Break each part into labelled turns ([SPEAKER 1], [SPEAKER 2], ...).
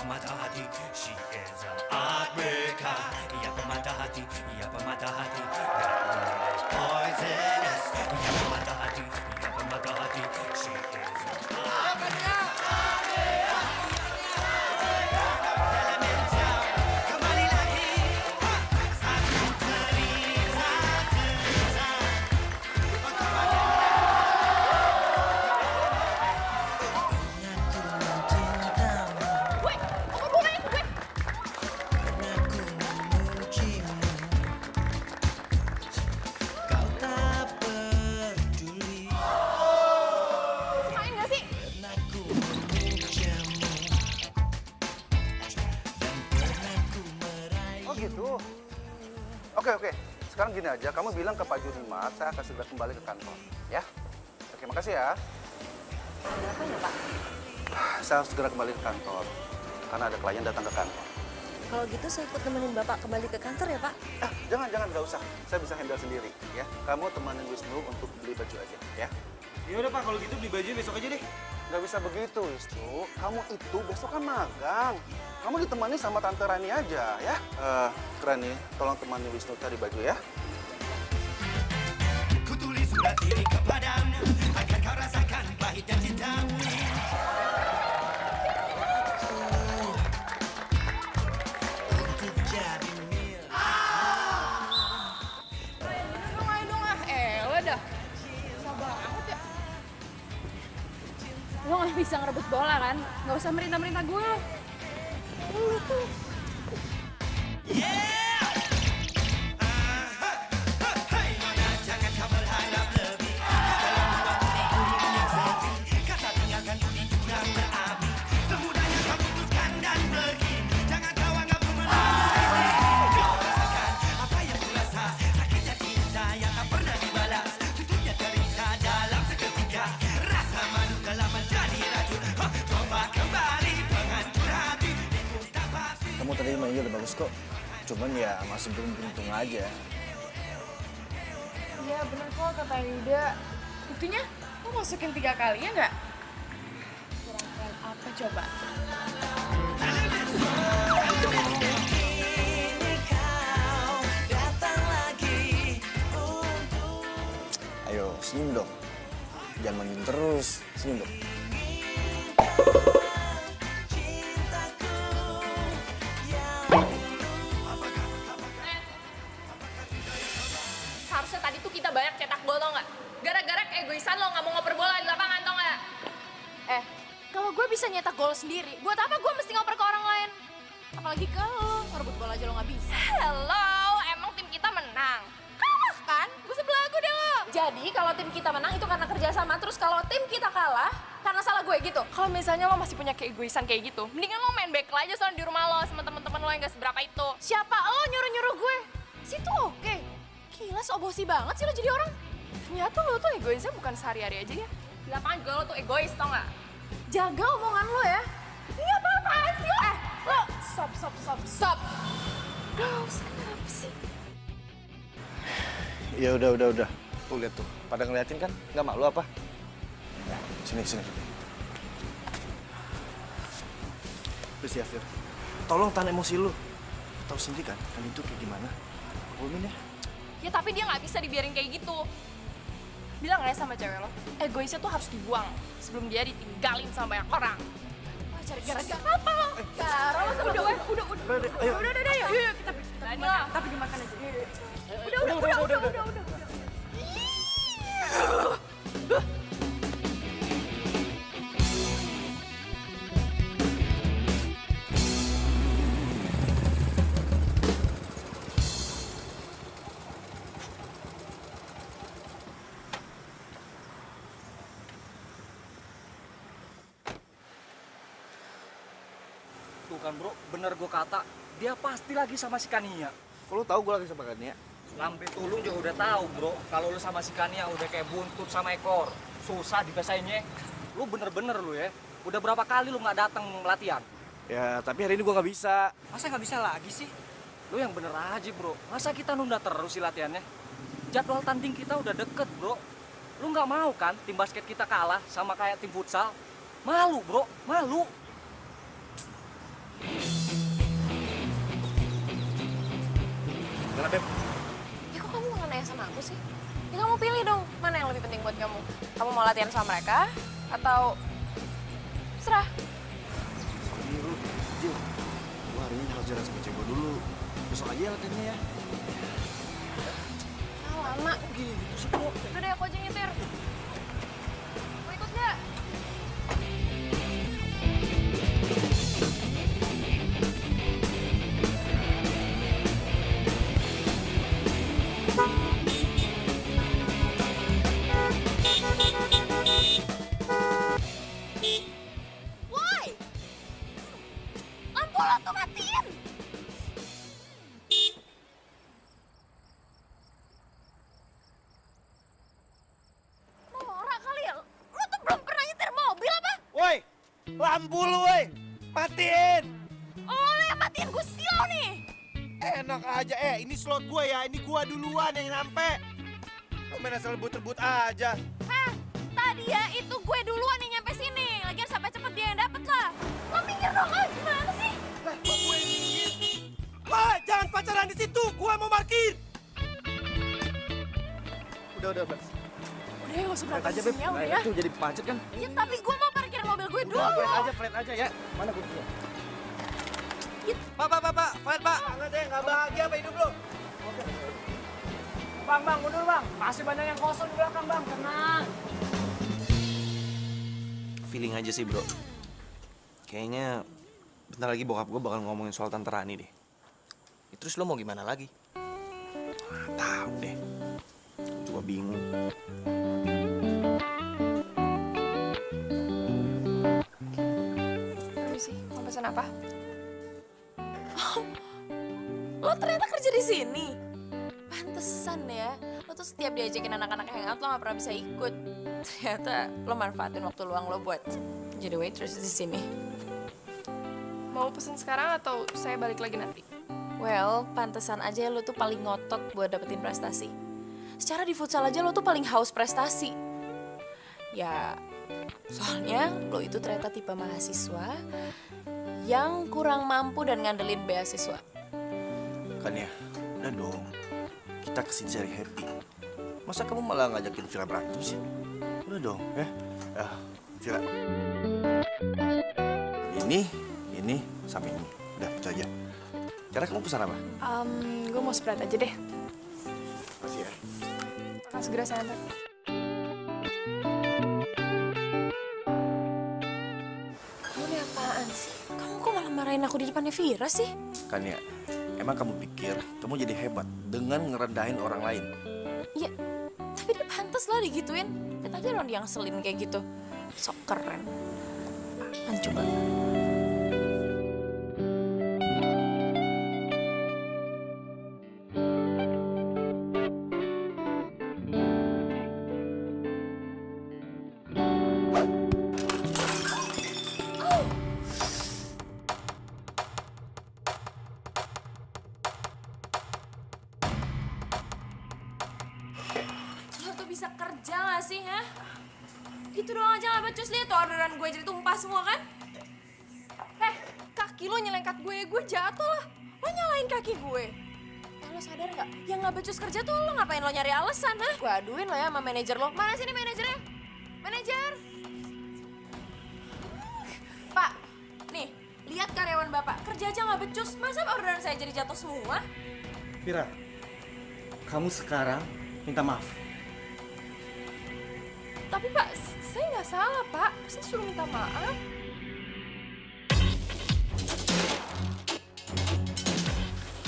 [SPEAKER 1] pemata hati. She is a heartbreaker. Ia pemata hati, ia pemata hati. That girl is poisonous. Ia pemata hati, ia pemata hati. She is a heartbreaker. Kembali lagi. Satu cerita.
[SPEAKER 2] Woi, apa bukain gue? Semain gak sih?
[SPEAKER 3] Oh gitu. Oke. Sekarang gini aja, kamu bilang ke Pak Junimat, saya akan segera kembali ke kantor. Ya? Oke, makasih ya.
[SPEAKER 2] Ada apa ya, Pak?
[SPEAKER 3] Saya harus segera kembali ke kantor. Karena ada klien datang ke kantor.
[SPEAKER 4] Kalau gitu saya ikut nemenin Bapak kembali ke kantor ya, Pak?
[SPEAKER 3] Jangan, nggak usah. Saya bisa handle sendiri. Ya, kamu temanin Wisnu untuk beli baju aja. Ya?
[SPEAKER 5] Ya udah Pak, kalau gitu beli baju besok aja deh.
[SPEAKER 3] Nggak bisa begitu, Wisnu. Kamu itu besok kan magang. Kamu ditemani sama Tante Rani aja, ya? Rani, tolong temani Wisnu cari baju ya.
[SPEAKER 1] Kutulis surat ini kepadamu, akan kau rasakan pahit dan cintamu.
[SPEAKER 2] Ayo dong ah, elah dah. Susah banget ya. Lo gak bisa ngerebut bola kan? Gak usah merintah-merintah gue lo. Lu tuh.
[SPEAKER 1] Hai nona, jangan kau berharap lebih. Dalam waktu di gunung yang sepi, kata tinggalkan budi juga berapi. Semudahnya kau putuskan dan pergi. Jangan kau anggap ku menangis. Kau rasakan apa yang ku rasa. Sakitnya cinta yang tak pernah dibalas. Tutupnya cerita dalam seketika. Rasa malu telah menjadi racun. Coba kembali penghancur hati. Bingung tak pasti.
[SPEAKER 6] Kamu tadi mainnya udah bagus kok. Cuman ya masih belum beruntung aja.
[SPEAKER 2] Iya bener kok kata Yuda. Buktinya lo masukin 3 kali ya nggak? Kurang keren apa coba?
[SPEAKER 6] Ayo, senyum dong. Jangan manyun terus. Senyum dong.
[SPEAKER 2] Seharusnya tadi tuh kita banyak cetak gol tau nggak? Gara-gara keegoisan lo nggak mau ngoper bola di lapangan tau nggak? Kalau gue bisa nyetak gol sendiri, buat apa gue mesti ngoper ke orang lain? Apalagi ke lo, ngerebut bola aja lo nggak bisa. Hello, emang tim kita menang? Kalah kan? Gue sebelah aku deh lo. Jadi kalau tim kita menang itu karena kerjasama, terus kalau tim kita kalah karena salah gue gitu. Kalau misalnya lo masih punya keegoisan kayak gitu, mendingan lo main back aja soalnya di rumah lo sama teman-teman lo yang gak seberapa itu. Siapa lo nyuruh-nyuruh gue? Situ oke. Gila, so bosi banget sih lo jadi orang. Ternyata lo tuh egoisnya bukan sehari-hari aja ya. Di lapangan juga lo tuh egois tau gak? Jaga omongan lo ya. Ini apa-apaan sih lo? Lo stop. Terus kenapa sih?
[SPEAKER 6] Ya udah. Tuh lihat tuh. Pada ngeliatin kan? Nggak malu apa? Sini. Please ya, Fir. Tolong tahan emosi lu. Tahu sendiri kan itu kayak gimana? Ngomongin ya.
[SPEAKER 2] Ya tapi dia nggak bisa dibiarin kayak gitu. Bilang aja sama cewek lo, egoisnya tuh harus dibuang sebelum dia ditinggalin sama banyak orang. Wah, cari gara-gara apa lo? Gara lo sama gue. Udah. Udah, yuk kita tapi dimakan aja. Udah.
[SPEAKER 5] Tuh kan bro, bener gue kata, dia pasti lagi sama si Kania.
[SPEAKER 6] Kalau tahu gue lagi sama Kania.
[SPEAKER 5] Lambe tulung juga udah tahu bro, kalau lu sama si Kania udah kayak buntut sama ekor. Susah dipesainnya. Lu bener-bener lu ya. Udah berapa kali lu nggak datang latihan?
[SPEAKER 6] Ya, tapi hari ini gue nggak bisa.
[SPEAKER 5] Masa nggak bisa lagi sih? Lu yang bener aja bro. Masa kita nunda terus sih latihannya? Jadwal tanding kita udah deket bro. Lu nggak mau kan tim basket kita kalah sama kayak tim futsal? Malu bro, malu.
[SPEAKER 6] Kenapa, Beb?
[SPEAKER 2] Ya kok kamu nggak nanya sama aku sih? Ya kamu pilih dong, mana yang lebih penting buat kamu? Kamu mau latihan sama mereka atau serah?
[SPEAKER 6] Ini lu, Jil. Gua hari ini harus jalan sama cewek gua dulu. Besok aja latihannya ya.
[SPEAKER 2] Ah, lama.
[SPEAKER 6] Gitu sih, Bro.
[SPEAKER 2] Udah deh, aku aja nyetir. Mau ikut nggak? Woi! Lampu lo tuh matiin! Norak kali ya? Lo tuh belum pernah nyetir mobil apa?
[SPEAKER 3] Woi, lampu lu, woi. Matiin.
[SPEAKER 2] Oh, lo yang matiin, gue silau nih!
[SPEAKER 3] Enak aja, ini slot gue ya. Ini gua duluan yang nyampe. Lu main asal rebut-rebut aja.
[SPEAKER 2] Tadi ya itu gue duluan yang nyampe sini. Lagian sampai cepet dia yang dapet lah. Lo minggir dong, gimana sih?
[SPEAKER 3] Lah, kok gue yang minggir? Wah, jangan pacaran di situ. Gua mau parkir.
[SPEAKER 6] Udah, Beb.
[SPEAKER 2] Udah ya, gak usah
[SPEAKER 6] Flat
[SPEAKER 2] berantem
[SPEAKER 6] aja, Beb.
[SPEAKER 2] sini ya, udah
[SPEAKER 6] Nah,
[SPEAKER 2] ya.
[SPEAKER 6] itu jadi macet kan?
[SPEAKER 2] Ya tapi gue mau parkir mobil gue dulu.
[SPEAKER 6] Flat aja ya. Mana kuncinya?
[SPEAKER 3] Pak, flat, Pak. Enggak deh, enggak bahagia apa hidup lu.
[SPEAKER 5] Bang, mundur bang. Masih banyak yang kosong di belakang bang, tenang.
[SPEAKER 6] Feeling aja sih, bro. Kayaknya bentar lagi bokap gue bakal ngomongin soal Tante Rani deh.
[SPEAKER 5] Terus lo mau gimana lagi?
[SPEAKER 6] Tahu deh. Gue juga bingung.
[SPEAKER 2] Permisi, mau pesan apa? Lo ternyata kerja di sini. Pantesan ya. Lo tuh setiap diajakin anak-anak hangout lo gak pernah bisa ikut. Ternyata lo manfaatin waktu luang lo buat jadi waitress di sini.
[SPEAKER 7] Mau pesen sekarang atau saya balik lagi nanti?
[SPEAKER 2] Well, pantesan aja lo tuh paling ngotot buat dapetin prestasi. Secara di futsal aja lo tuh paling haus prestasi. Ya, soalnya lo itu ternyata tipe mahasiswa yang kurang mampu dan ngandelin beasiswa.
[SPEAKER 6] Kan ya, udah dong. Kita kesini cari happy. Masa kamu malah ngajakin Vira berantem sih? Udah dong, ya. Vira. Ini, sama ini. Udah, itu aja. Cara kamu pesan apa?
[SPEAKER 7] Gue mau Sprite aja deh.
[SPEAKER 6] Makasih ya.
[SPEAKER 7] Akan segera saya antar.
[SPEAKER 2] Kamu ini apaan sih? Kamu kok malah marahin aku di depannya Vira sih?
[SPEAKER 6] Kan ya, emang kamu pikir kamu jadi hebat dengan ngerendahin orang lain?
[SPEAKER 2] Ya, tapi dia pantas lah digituin. Lihat aja orang dia ngeselin kayak gitu. Sok keren. Apaan coba? Lo tuh bisa kerja gak sih, ha? Gitu doang aja gak becus, lihat tuh orderan gue jadi tumpah semua kan? Kaki lo nyelengkat gue jatuh lah. Lo nyalain kaki gue. Lo sadar gak? Yang gak becus kerja tuh lo ngapain lo nyari alasan, ha? Gue aduin lo ya sama manajer lo. Mana sini manajernya? Manajer! Pak, nih, lihat karyawan bapak. Kerja aja gak becus. Masa orderan saya jadi jatuh semua?
[SPEAKER 8] Vira, kamu sekarang minta maaf.
[SPEAKER 7] Tapi Pak, saya nggak salah Pak. Saya suruh minta maaf.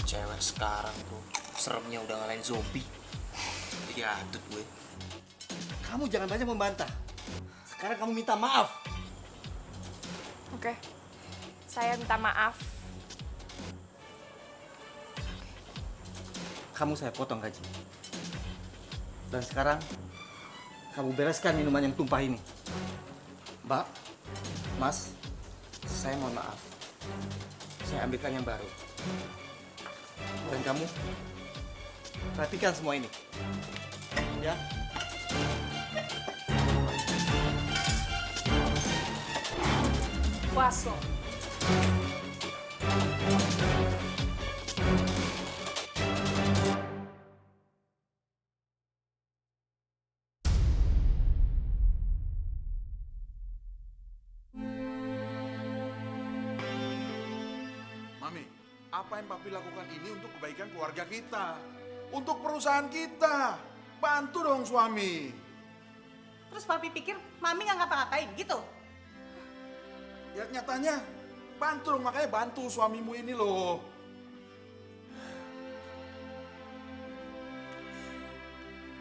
[SPEAKER 5] Cewek sekarang tuh seremnya udah ngalahin zombie. Jadi adut gue.
[SPEAKER 8] Kamu jangan banyak membantah. Sekarang kamu minta maaf.
[SPEAKER 7] Oke, saya minta maaf.
[SPEAKER 8] Kamu saya potong gaji. Dan sekarang kamu bereskan minuman yang tumpah ini. Mbak, Mas, saya mohon maaf. Saya ambilkan yang baru. Dan kamu perhatikan semua ini. Ya.
[SPEAKER 7] Puas lo.
[SPEAKER 9] Mami, apa yang papi lakukan ini untuk kebaikan keluarga kita. Untuk perusahaan kita. Bantu dong suami.
[SPEAKER 10] Terus papi pikir mami nggak ngapa-ngapain gitu?
[SPEAKER 9] Ya nyatanya, bantu dong, makanya bantu suamimu ini loh.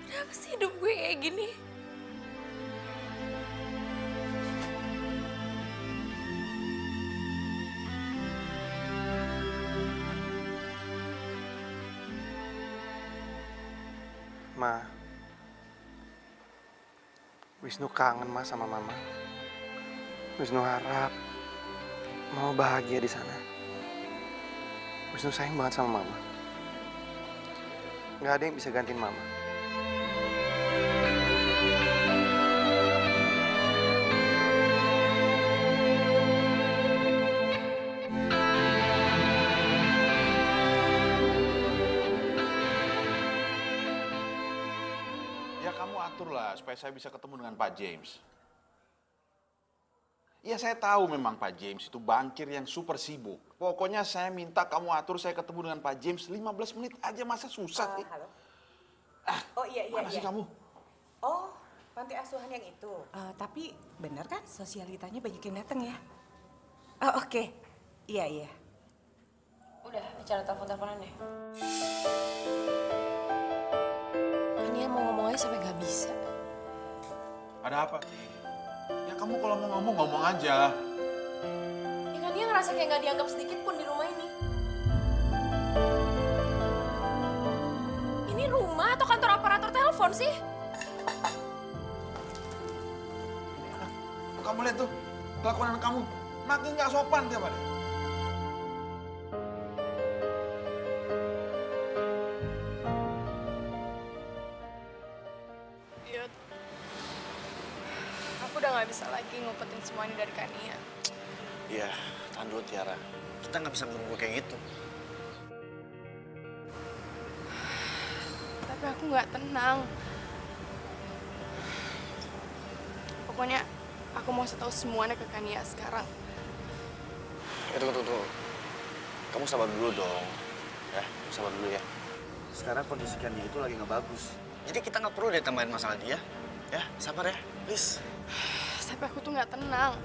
[SPEAKER 7] Kenapa sih hidup gue kayak gini?
[SPEAKER 3] Ma, Wisnu kangen Ma sama Mama. Wisnu harap Mama bahagia di sana. Wisnu sayang banget sama Mama. Gak ada yang bisa gantiin Mama.
[SPEAKER 9] Ya kamu aturlah supaya saya bisa ketemu dengan Pak James. Ya saya tahu memang Pak James itu bankir yang super sibuk. Pokoknya saya minta kamu atur saya ketemu dengan Pak James 15 menit aja, masa susah sih?
[SPEAKER 10] Halo. Oh iya.
[SPEAKER 9] Mana sih kamu?
[SPEAKER 10] Oh, panti asuhan yang itu. Tapi benar kan sosialitanya banyak yang datang ya? Oh oke. Iya.
[SPEAKER 2] Udah, bicara telepon-teleponan deh. Kan dia mau ngomong aja sampai nggak bisa.
[SPEAKER 9] Ada apa sih? Ya kamu kalau mau ngomong aja.
[SPEAKER 2] Ya kan dia ngerasa kayak nggak dianggap sedikit pun di rumah ini. Ini rumah atau kantor operator telepon sih?
[SPEAKER 9] Kamu lihat tuh, kelakuan anak kamu makin nggak sopan tiap hari.
[SPEAKER 7] Yud, aku udah nggak bisa lagi ngumpetin semua ini dari Kania.
[SPEAKER 6] Iya, tahan dulu Tiara. Kita nggak bisa menunggu kayak gitu.
[SPEAKER 7] Tapi aku nggak tenang. Pokoknya aku mau tahu semuanya ke Kania sekarang.
[SPEAKER 6] Tunggu. Kamu sabar dulu dong. Ya, sabar dulu ya. Sekarang kondisi Kania itu lagi nggak bagus. Jadi kita nggak perlu deh tambahin masalah dia. Ya, sabar ya, please.
[SPEAKER 7] Tapi aku tuh nggak tenang.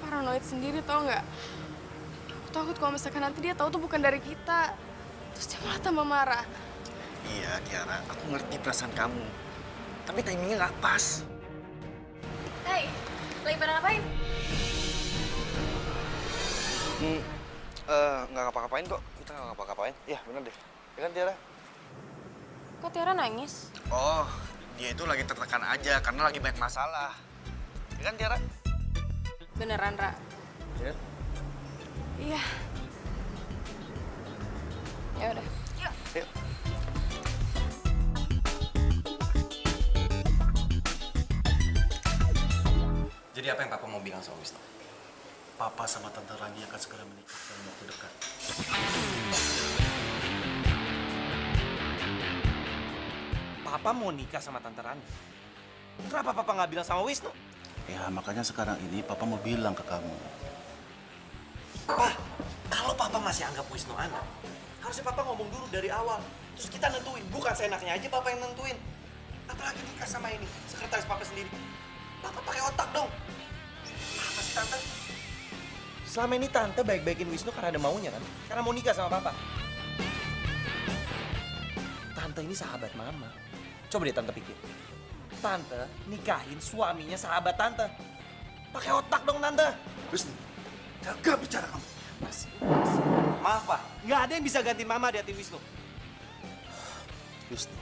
[SPEAKER 7] Paranoid sendiri tau nggak? Aku takut kalau misalkan nanti dia tahu tuh bukan dari kita. Terus dia malah tambah marah.
[SPEAKER 6] Iya, Tiara, aku ngerti perasaan kamu. Tapi timingnya nggak pas.
[SPEAKER 2] Hey, lagi pada ngapain?
[SPEAKER 6] Nggak ngapa-ngapain kok. Kita nggak ngapa-ngapain. Iya, bener deh. Ya kan, Tiara?
[SPEAKER 2] Kok Tiara nangis?
[SPEAKER 6] Oh, dia itu lagi tertekan aja karena lagi banyak masalah. Ya kan, Tiara?
[SPEAKER 2] Beneran, Ra?
[SPEAKER 6] Ya.
[SPEAKER 7] Iya.
[SPEAKER 2] Ya udah. Yuk.
[SPEAKER 6] Yuk.
[SPEAKER 5] Jadi apa yang Papa mau bilang sama Wisnu?
[SPEAKER 6] Papa sama Tante Rani akan segera menikah dalam waktu dekat.
[SPEAKER 8] Papa mau nikah sama Tante Rani. Kenapa Papa nggak bilang sama Wisnu?
[SPEAKER 6] Ya, makanya sekarang ini Papa mau bilang ke kamu.
[SPEAKER 8] Pak, kalau Papa masih anggap Wisnu anak, harusnya Papa ngomong dulu dari awal. Terus kita nentuin, bukan seenaknya aja Papa yang nentuin. Apalagi nikah sama ini, sekretaris Papa sendiri. Papa pakai otak dong. Apa sih Tante? Selama ini Tante baik-baikin Wisnu karena ada maunya kan? Karena mau nikah sama Papa. Tante ini sahabat Mama. Coba deh Tante pikir. Tante nikahin suaminya sahabat Tante. Pakai otak dong Tante.
[SPEAKER 9] Wisnu, jaga bicara kamu.
[SPEAKER 8] Maaf Pak, nggak ada yang bisa gantiin Mama di hati Wisnu.
[SPEAKER 3] Wisnu,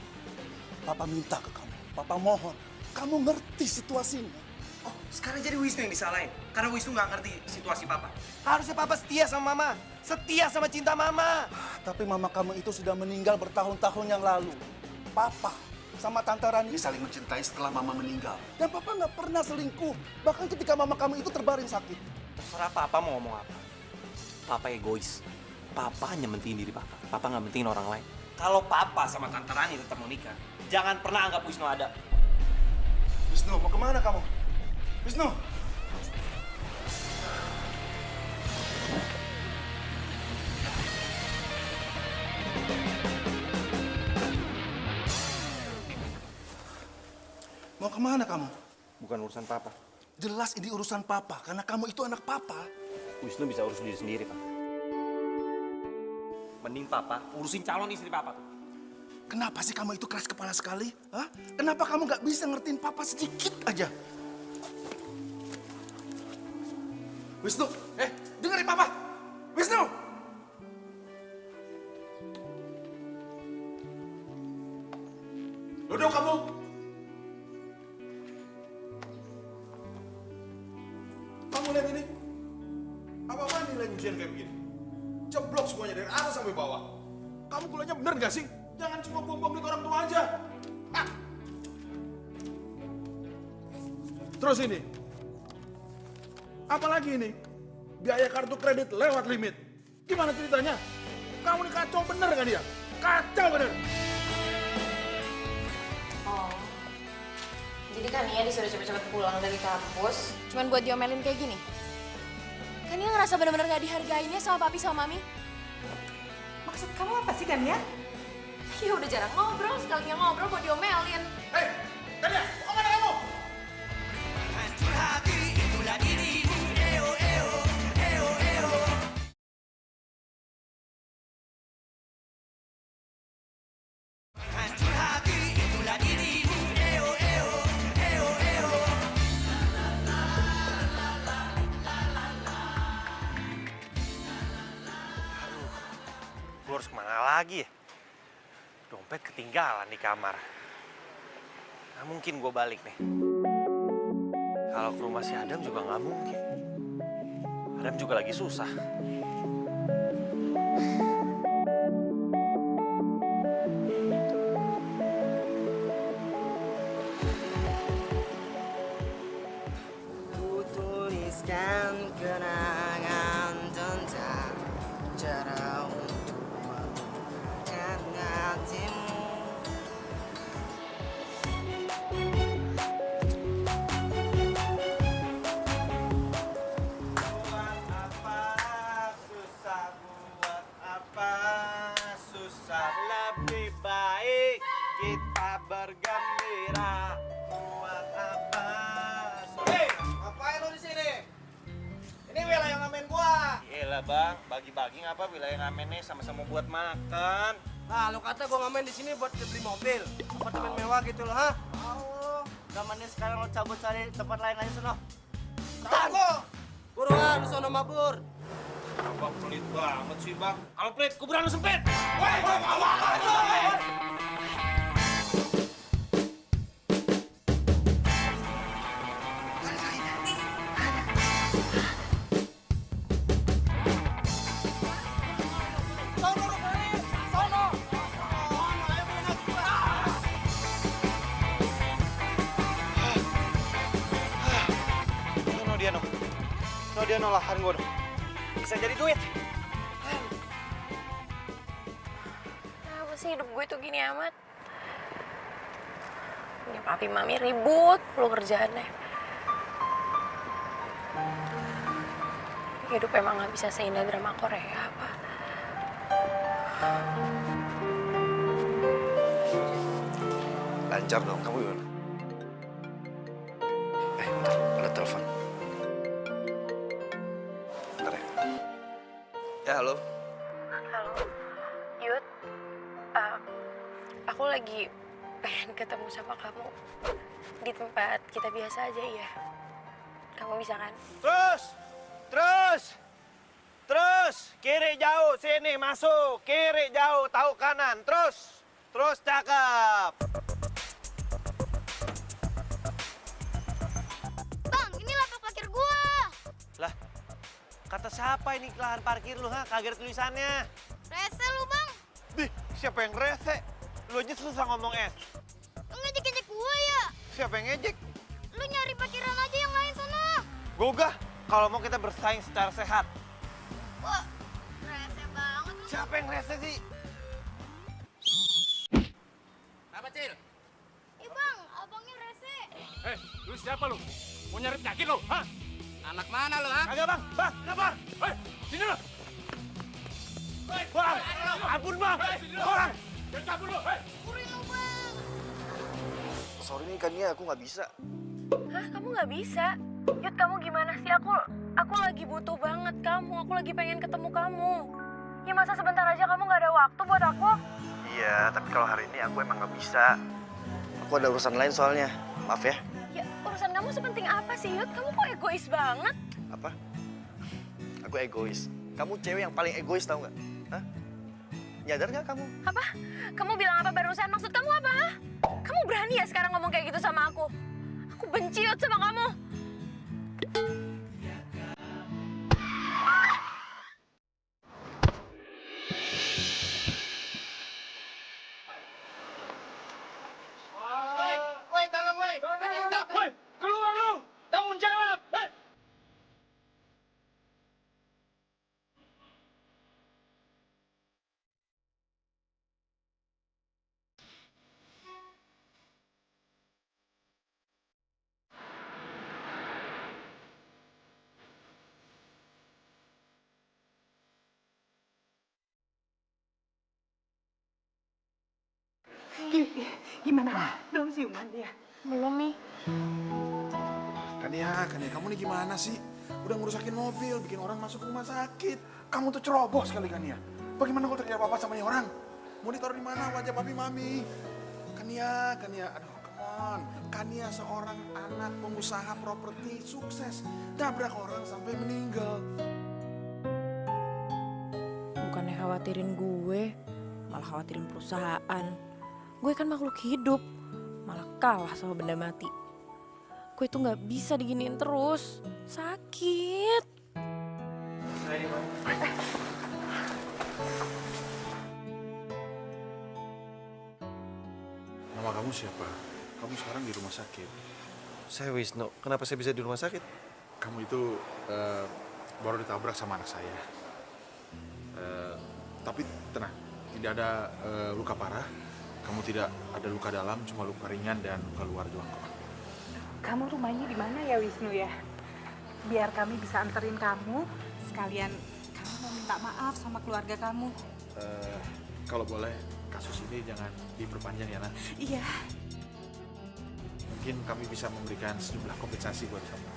[SPEAKER 3] Papa minta ke kamu. Papa mohon, kamu ngerti situasinya.
[SPEAKER 8] Oh, sekarang jadi Wisnu yang disalahin. Karena Wisnu nggak ngerti situasi Papa. Harusnya Papa setia sama Mama. Setia sama cinta Mama.
[SPEAKER 3] Tapi mama kamu itu sudah meninggal bertahun-tahun yang lalu. Papa sama Tante Rani saling mencintai setelah mama meninggal. Dan Papa nggak pernah selingkuh. Bahkan ketika mama kamu itu terbaring sakit.
[SPEAKER 8] Terserah Papa mau ngomong apa. Papa egois. Papa hanya mentingin diri Papa. Papa nggak mentingin orang lain. Kalau Papa sama Tante Rani tetap mau nikah, jangan pernah anggap Wisnu ada.
[SPEAKER 3] Wisnu, mau kemana kamu? Wisnu! Mau kemana kamu?
[SPEAKER 6] Bukan urusan papa.
[SPEAKER 3] Jelas ini urusan papa, karena kamu itu anak papa.
[SPEAKER 5] Wisnu bisa urus diri sendiri, Pak. Mending papa urusin calon istri papa tuh.
[SPEAKER 3] Kenapa sih kamu itu keras kepala sekali? Hah? Kenapa kamu nggak bisa ngertiin papa sedikit aja? Wisnu, dengerin papa! Wisnu! Duduk kamu! Kamu lihat ini? Apa-apaan nilai ujian kayak begini? Ceblok semuanya dari atas sampai bawah. Kamu kuliahnya bener gak sih? Jangan cuma buang-buang duit orang tua aja. Hah? Terus ini. Apalagi ini? Biaya kartu kredit lewat limit. Gimana ceritanya? Kamu ini kacau bener kan dia? Kacau bener.
[SPEAKER 2] Oh. Jadi kan Nia disuruh cepet-cepet pulang dari kampus. Cuman buat diomelin kayak gini. Kan Nia ngerasa bener-bener gak dihargainnya sama papi sama mami.
[SPEAKER 10] Maksud kamu apa sih, Kania?
[SPEAKER 2] Ya udah jarang ngobrol, sekalinya ngobrol buat diomelin.
[SPEAKER 3] Hei, Kania, mau kemana kamu?
[SPEAKER 1] hancur hati itulah dirimu. Eo eo eo eo. Hancur hati itulah dirimu. Eo eo eo eo.
[SPEAKER 6] Gue harus kemana lagi ya? Dompet ketinggalan di kamar. Nggak mungkin gue balik nih. Kalau ke rumah si Adam juga nggak mungkin. Adam juga lagi susah.
[SPEAKER 8] Ku tuliskan kenangan tentang cara untuk melupakan hatimu. Buat apa susah, buat apa susah. Lebih baik kita bergembira. Buat apa susah. Hei, ngapain lu di sini? Ini wilayah ngamen gua.
[SPEAKER 6] Gila bang, bagi-bagi ngapa wilayah ngamennya sama-sama buat makan.
[SPEAKER 8] Nah, lu kata gua ngamen di sini buat beli mobil, apartemen mewah gitu loh, ha? Oh, zamannya sekarang lo cabut cari tempat lain aja sono. Tunggu. Buruan, lu sono mabur.
[SPEAKER 6] Abang pelit banget sih bang. Kalau pelit, kuburan lu sempit. Dia nolahan gue dong. Bisa jadi duit.
[SPEAKER 2] Kenapa sih hidup gue tuh gini amat? Punya papi mami ribut lu kerjaannya. Hidup emang gak bisa seindah drama Korea apa?
[SPEAKER 6] Lancar dong, kamu gimana? Bentar, ada telepon. Bentar ya. Ya, halo.
[SPEAKER 2] Halo, Yud. Aku lagi pengen ketemu sama kamu di tempat kita biasa aja ya. Kamu bisa kan?
[SPEAKER 6] Terus, kiri jauh, sini masuk, kiri jauh, tahu kanan, terus cakep.
[SPEAKER 2] Bang, ini lapak parkir gua.
[SPEAKER 6] Lah, kata siapa ini lahan parkir lu, ha? Kagak ada tulisannya.
[SPEAKER 2] Rese lu, Bang.
[SPEAKER 6] Dih, siapa yang rese? Lu aja susah ngomong es.
[SPEAKER 2] Lu ngejek-ngejek gua ya?
[SPEAKER 6] Siapa yang ngejek?
[SPEAKER 2] Lu nyari parkiran aja yang lain sana.
[SPEAKER 6] Gugah, kalau mau kita bersaing secara sehat.
[SPEAKER 2] Wah, rese banget lu.
[SPEAKER 6] Siapa yang rese sih?
[SPEAKER 8] Apa, Cil?
[SPEAKER 2] Ih, Bang, abangnya rese.
[SPEAKER 11] Lu siapa lu? Mau nyari penyakit lu? Hah?
[SPEAKER 8] Anak mana lu, ha?
[SPEAKER 6] Kagak bang, kabur.
[SPEAKER 11] Sini lu. Bang, ampun bang. Bang, jangan kabur lu.
[SPEAKER 3] Sorry nih Kania, aku nggak bisa.
[SPEAKER 4] Hah, kamu nggak bisa? Yud, kamu gimana sih? Aku lagi butuh banget kamu. Aku lagi pengen ketemu kamu. Ya masa sebentar aja kamu nggak ada waktu buat aku?
[SPEAKER 3] Iya, tapi kalau hari ini aku emang nggak bisa. Aku ada urusan lain soalnya. Maaf ya.
[SPEAKER 4] Ya, urusan kamu sepenting apa sih, Yud? Kamu kok egois banget?
[SPEAKER 3] Apa? Aku egois. Kamu cewek yang paling egois tau nggak? Hah? Nyadar nggak kamu?
[SPEAKER 4] Apa? Kamu bilang apa barusan? Maksud kamu apa? Hah? Kamu berani ya sekarang ngomong kayak gitu sama aku? Aku benci, Yud, sama kamu.
[SPEAKER 11] Woi, keluar lu. Tanggung jawab. Hei.
[SPEAKER 10] Gimana? Belum siuman dia?
[SPEAKER 7] Belum nih.
[SPEAKER 9] Kania, kamu nih gimana sih? Udah ngerusakin mobil, bikin orang masuk rumah sakit. Kamu tuh ceroboh sekali, Kania. Bagaimana kalau terjadi apa-apa sama nih orang? Mau ditaruh di mana wajah papi mami? Kania, aduh, come on. Kania seorang anak pengusaha properti sukses. Dabrak orang sampai meninggal.
[SPEAKER 4] Bukannya khawatirin gue, malah khawatirin perusahaan. Gue kan makhluk hidup, malah kalah sama benda mati. Gue tuh nggak bisa diginiin terus, sakit.
[SPEAKER 9] Nama kamu siapa? Kamu sekarang di rumah sakit.
[SPEAKER 6] Saya Wisnu. Kenapa saya bisa di rumah sakit?
[SPEAKER 9] Kamu itu baru ditabrak sama anak saya. Tapi tenang, tidak ada luka parah. Kamu tidak ada luka dalam, cuma luka ringan dan luka luar doang kok.
[SPEAKER 10] Kamu rumahnya di mana ya, Wisnu ya? Biar kami bisa anterin kamu, sekalian kamu mau minta maaf sama keluarga kamu.
[SPEAKER 9] Kalau boleh, kasus ini jangan diperpanjang ya, Nak.
[SPEAKER 10] Iya.
[SPEAKER 9] Mungkin kami bisa memberikan sejumlah kompensasi buat kamu.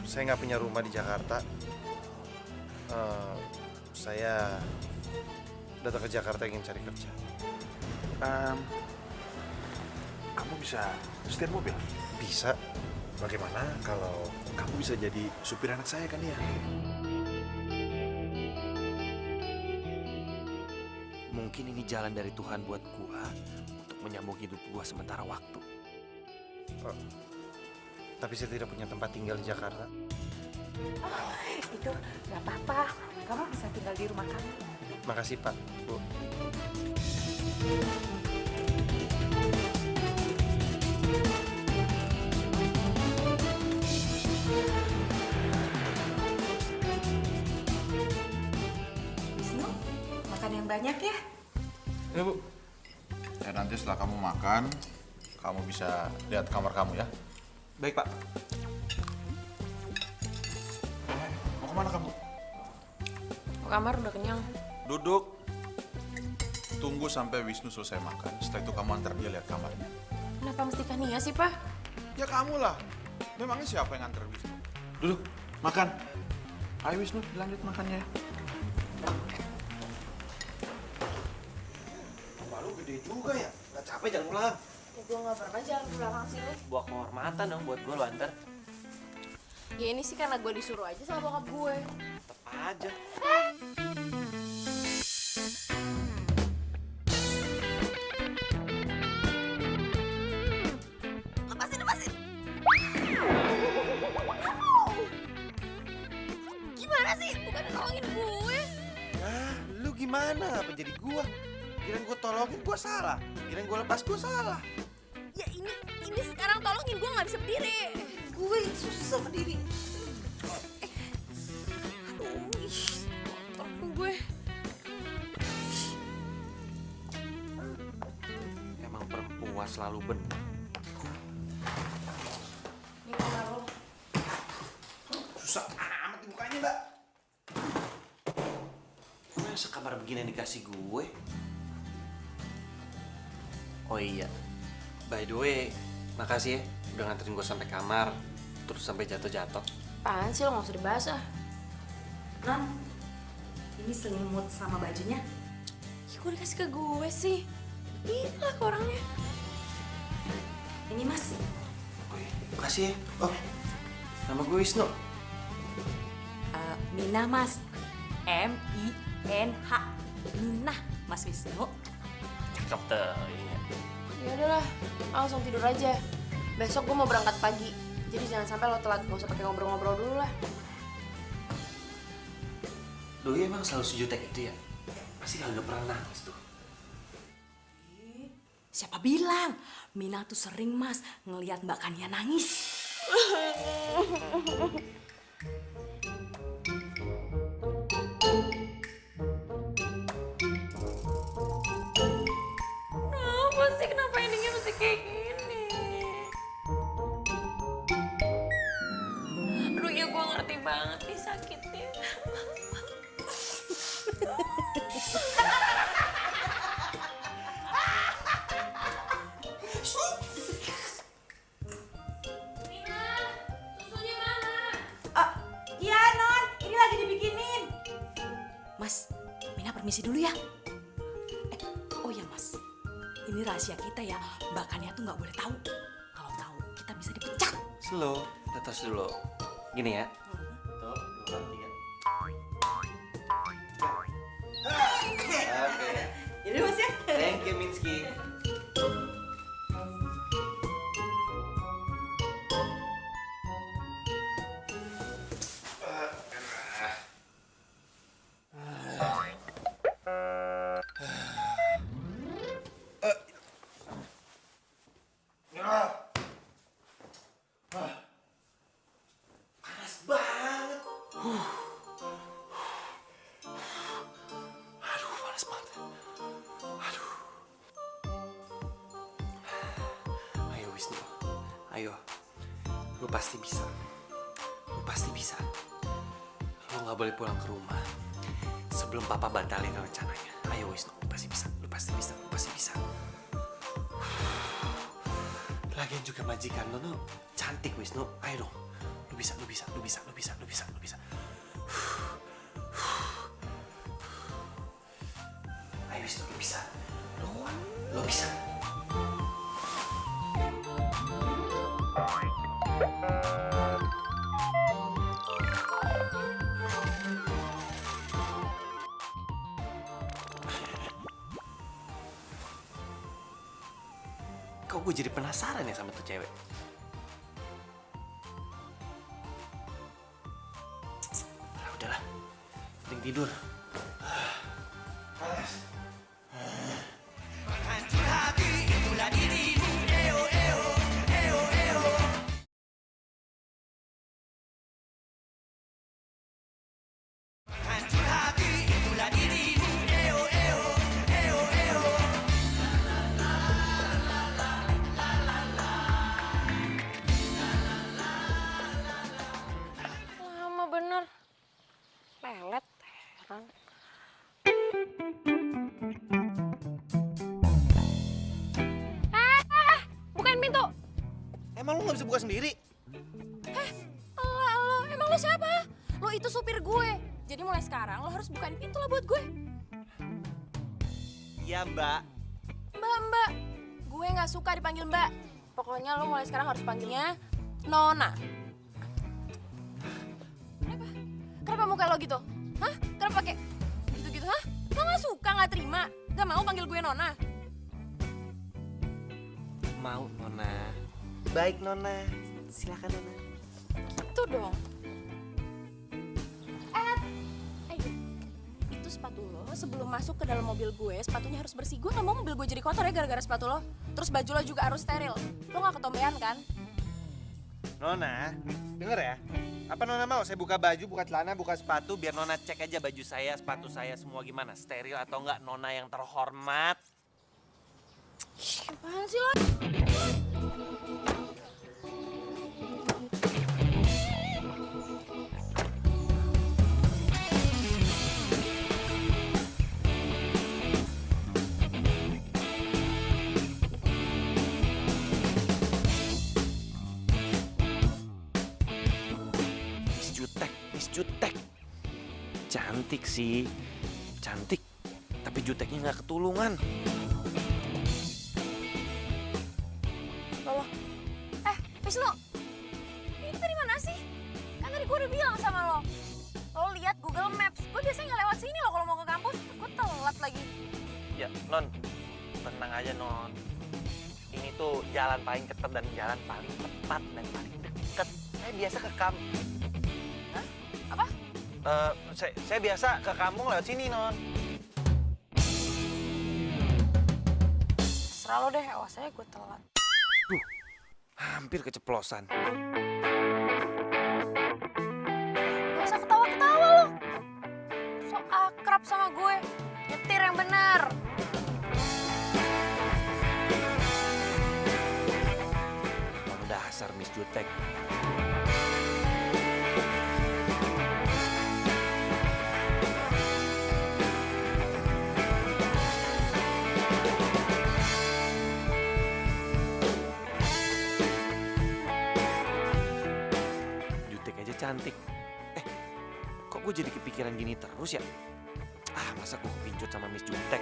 [SPEAKER 6] Saya nggak punya rumah di Jakarta. Saya datang ke Jakarta ingin cari kerja.
[SPEAKER 9] Kamu bisa setir mobil?
[SPEAKER 6] Bisa.
[SPEAKER 9] Bagaimana kalau kamu bisa jadi supir anak saya, kan ya?
[SPEAKER 6] Mungkin ini jalan dari Tuhan buat gua untuk menyambung hidup gua sementara waktu. Tapi saya tidak punya tempat tinggal di Jakarta.
[SPEAKER 10] Oh, itu nggak apa-apa. Kamu bisa tinggal di rumah kami.
[SPEAKER 6] Makasih Pak, Bu.
[SPEAKER 10] Wisnu, makan yang banyak ya.
[SPEAKER 6] Ya Bu.
[SPEAKER 9] Ya nanti setelah kamu makan, kamu bisa lihat kamar kamu ya.
[SPEAKER 6] Baik Pak.
[SPEAKER 9] Mau kemana kamu?
[SPEAKER 7] Ke kamar udah kenyang.
[SPEAKER 9] Duduk. Tunggu sampai Wisnu selesai makan. Setelah itu kamu antar dia lihat kamarnya.
[SPEAKER 7] Kenapa mesti Kania sih, Pak?
[SPEAKER 9] Ya kamu lah. Memangnya siapa yang antar Wisnu? Duduk, makan. Ayo Wisnu, lanjut makannya.
[SPEAKER 6] Malu gede juga ya. Nggak capek jalan pulang.
[SPEAKER 2] Ya gue gak pernah jalan ke belakang sini.
[SPEAKER 6] Buat kehormatan dong buat gue lo antar.
[SPEAKER 2] Ya ini sih karena gue disuruh aja sama bokap gue.
[SPEAKER 6] Tetep aja.
[SPEAKER 2] Lepasin. Gimana sih? Bukan nolongin gue.
[SPEAKER 6] Ah, lu gimana? Apa jadi gua? Kirain gua tolongin gua salah. Kirain gua lepas gua salah.
[SPEAKER 2] Ya ini sekarang tolongin gue gak bisa berdiri. Gue susah berdiri. Aduh, tolong gue.
[SPEAKER 6] Emang perempuan selalu benar.
[SPEAKER 2] Ini kamar lo.
[SPEAKER 9] Susah amat dibukanya, Mbak.
[SPEAKER 6] masa kamar begini dikasih gue? Oh iya, by the way, makasih ya udah nganterin gue sampai kamar, terus sampai jatuh-jatuh.
[SPEAKER 4] Apaan sih lo gak usah dibahas ah.
[SPEAKER 10] Non, ini selimut sama bajunya.
[SPEAKER 4] Ya kok dikasih ke gue sih? Gila ke orangnya.
[SPEAKER 10] Ini Mas.
[SPEAKER 6] Oh iya, makasih ya. Oh, nama gue Wisnu.
[SPEAKER 10] Mina Mas. M-I-N-H. Mina Mas Wisnu.
[SPEAKER 6] Cakep tuh, iya.
[SPEAKER 4] Ya udahlah, langsung tidur aja. Besok gue mau berangkat pagi. Jadi jangan sampai lo telat, gak usah pakai ngobrol-ngobrol dulu lah.
[SPEAKER 6] Doi emang selalu sejutek itu ya? Pasti kagak pernah nangis tuh.
[SPEAKER 10] Siapa bilang? Mina tuh sering Mas ngelihat Mbak Kania nangis.
[SPEAKER 4] Kenapa sih? Kenapa endingnya mesti kayak gini? Aduh ya gue ngerti banget nih sakitnya.
[SPEAKER 10] Iya Non, ini lagi dibikinin. Mas, Mina permisi dulu ya. Oh ya Mas, ini rahasia kita ya. Mbak Kania tuh nggak boleh tahu. Kalau tahu kita bisa dipecat.
[SPEAKER 6] Slow, kita tos dulu. Gini ya. Tuh, 2, 3. Oke.
[SPEAKER 10] Jadi Mas ya.
[SPEAKER 6] Thank you, Minsky. Panas banget. Aduh, panas banget. Aduh. Ayo Wisnu, ayo. Lu pasti bisa. Lu pasti bisa. Lu nggak boleh pulang ke rumah sebelum papa batalin rencananya. Ayo Wisnu, lu pasti bisa. Lu pasti bisa. Lu pasti bisa. Lagian juga majikan lu cantik Wisnu. Ayo dong. Lu bisa, lu bisa, lu bisa, lu bisa, lu bisa, lu bisa. Ayo Wisnu, lu bisa. Lu kuat. Lu bisa. Kok gue jadi penasaran ya sama tuh cewek? Ah, udahlah, mending tidur.
[SPEAKER 1] Hancur hati itulah dirimu. Eo eo eo eo. Hancur hati itulah dirimu. Eo eo eo eo.
[SPEAKER 4] Lama bener. Lelet, heran. Bukain pintu.
[SPEAKER 6] Emang lu gak bisa buka sendiri?
[SPEAKER 4] Lo, emang lo siapa? Lo itu supir gue. Jadi mulai sekarang lo harus bukain pintu lah buat gue.
[SPEAKER 6] Iya mbak.
[SPEAKER 4] Mbak. Gue gak suka dipanggil mbak. Pokoknya lo mulai sekarang harus panggilnya Nona. Kenapa? Kenapa muka lo gitu? Hah? Kenapa pakai gitu-gitu, hah? Lo gak suka, gak terima? Gak mau panggil gue Nona?
[SPEAKER 6] Mau Nona. Baik Nona. Silakan Nona.
[SPEAKER 4] Gitu dong. Itu sepatu lo sebelum masuk ke dalam mobil gue, sepatunya harus bersih. Gue gak mau mobil gue jadi kotor ya gara-gara sepatu lo. Terus baju lo juga harus steril. Lo gak ketombean kan?
[SPEAKER 6] Nona, denger ya. Apa Nona mau saya buka baju, buka celana, buka sepatu biar Nona cek aja baju saya, sepatu saya semua gimana, steril atau enggak, Nona yang terhormat.
[SPEAKER 4] Apaan sih lo?
[SPEAKER 6] Jutek. Cantik sih, cantik. Tapi juteknya nggak ketulungan.
[SPEAKER 2] Loh. Wisnu. Ini dari mana sih? Kan tadi gue udah bilang sama lo. Lo lihat Google Maps. Gue biasanya nggak lewat sini loh kalau mau ke kampus. Gue telat lagi.
[SPEAKER 6] Ya, Non, tenang aja, Non. Ini tuh jalan paling cepat dan jalan paling tepat dan paling deket. Saya biasa ke kampung.
[SPEAKER 2] Hah? Apa?
[SPEAKER 6] Saya biasa ke kampung lewat sini, Non.
[SPEAKER 2] Serah lo deh, awas aja gue telat.
[SPEAKER 6] Hampir keceplosan.
[SPEAKER 2] Gak usah ketawa-ketawa lo. So akrab sama gue. Nyetir yang benar.
[SPEAKER 6] Emang dasar Miss Jutek. Jutek aja cantik. Kok gue jadi kepikiran gini terus ya? Masa gue kepincut sama Miss Jutek?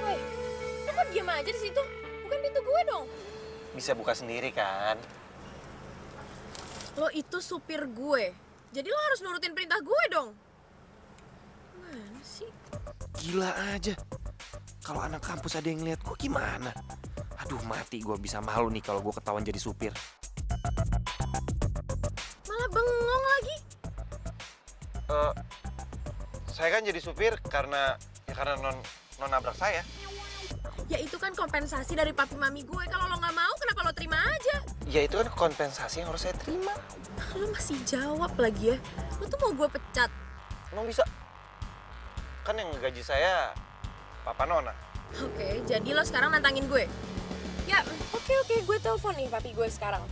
[SPEAKER 2] Woi, lo kok diem aja di situ? Bukan pintu gue dong.
[SPEAKER 6] Bisa buka sendiri kan?
[SPEAKER 4] Lo itu supir gue. Jadi lo harus nurutin perintah gue dong. Mana sih?
[SPEAKER 6] Gila aja. Kalau anak kampus ada yang ngeliat gue gimana? Aduh, mati gue bisa malu nih kalau gue ketahuan jadi supir.
[SPEAKER 4] Malah bengong lagi.
[SPEAKER 6] Saya kan jadi supir karena non nabrak saya.
[SPEAKER 4] Ya itu kan kompensasi dari papi mami gue. Kalau lo nggak mau, kenapa lo terima aja?
[SPEAKER 6] Ya itu kan kompensasi yang harus saya terima.
[SPEAKER 4] Lo masih jawab lagi ya. Lo tuh mau gue pecat.
[SPEAKER 6] Emang bisa? Kan yang ngegaji saya Papa Nona.
[SPEAKER 4] Oke, jadi lo sekarang nantangin gue. Ya, oke, gue telepon nih papi gue sekarang.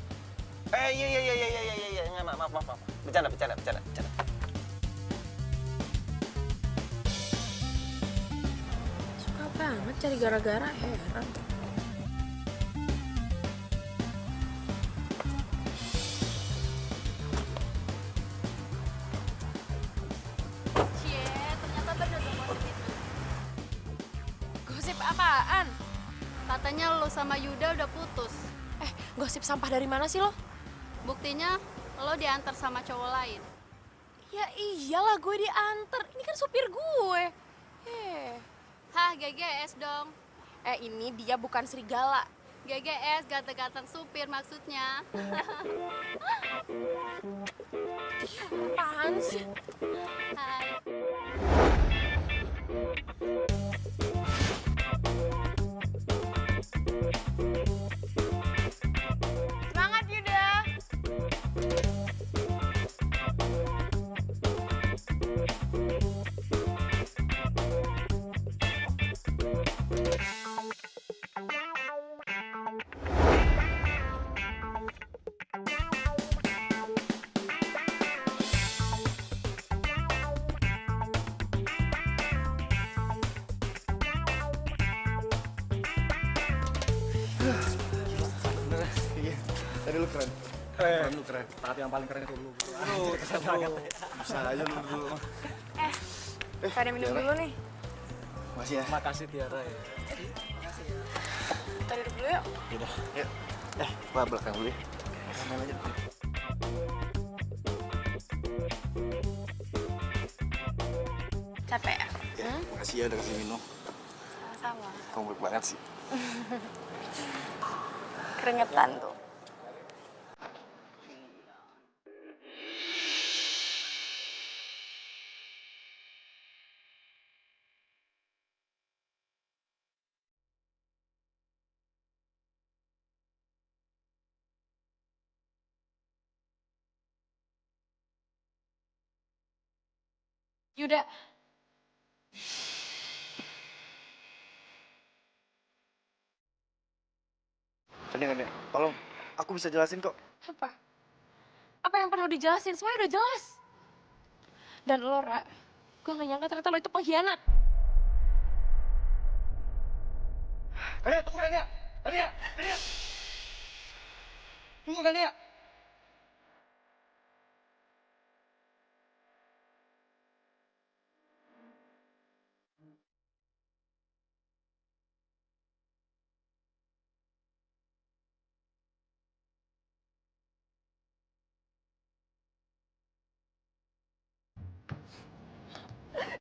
[SPEAKER 6] Iya. Maaf. Bercanda.
[SPEAKER 4] Suka banget cari gara-gara, heran.
[SPEAKER 2] Cie, ternyata bener dong gosip itu. Gosip apaan?
[SPEAKER 12] Katanya lo sama Yuda udah putus.
[SPEAKER 4] Gosip sampah dari mana sih lo?
[SPEAKER 12] Buktinya lo diantar sama cowok lain.
[SPEAKER 2] Ya iyalah gue diantar. Ini kan supir gue.
[SPEAKER 12] Hah, GGS dong.
[SPEAKER 2] Ini dia bukan serigala.
[SPEAKER 12] GGS, ganteng-ganteng supir maksudnya.
[SPEAKER 2] Apaan sih?
[SPEAKER 12] Hai.
[SPEAKER 2] Semangat Yuda.
[SPEAKER 3] Tadi lu keren. Lu keren.
[SPEAKER 5] Tapi yang paling keren itu lu.
[SPEAKER 3] Bisa aja lu dulu.
[SPEAKER 2] Pada minum dulu nih.
[SPEAKER 3] Makasih ya.
[SPEAKER 5] Makasih Tiara ya.
[SPEAKER 2] Kita duduk dulu yuk.
[SPEAKER 3] Yaudah, yuk. Gua belakang dulu ya. Main aja.
[SPEAKER 2] Capek ya?
[SPEAKER 3] Ya, makasih ya udah kasih minum.
[SPEAKER 2] Sama.
[SPEAKER 3] Kamu baik banget sih.
[SPEAKER 2] Keringetan tuh. Yuda.
[SPEAKER 3] Kania, tolong. Aku bisa jelasin kok.
[SPEAKER 4] Apa? Apa yang perlu dijelasin? Semuanya udah jelas. Dan lo, Ra, gue gak nyangka ternyata lo itu pengkhianat.
[SPEAKER 8] Kania, tunggu Kania! Kania! Kania! Tunggu Kania!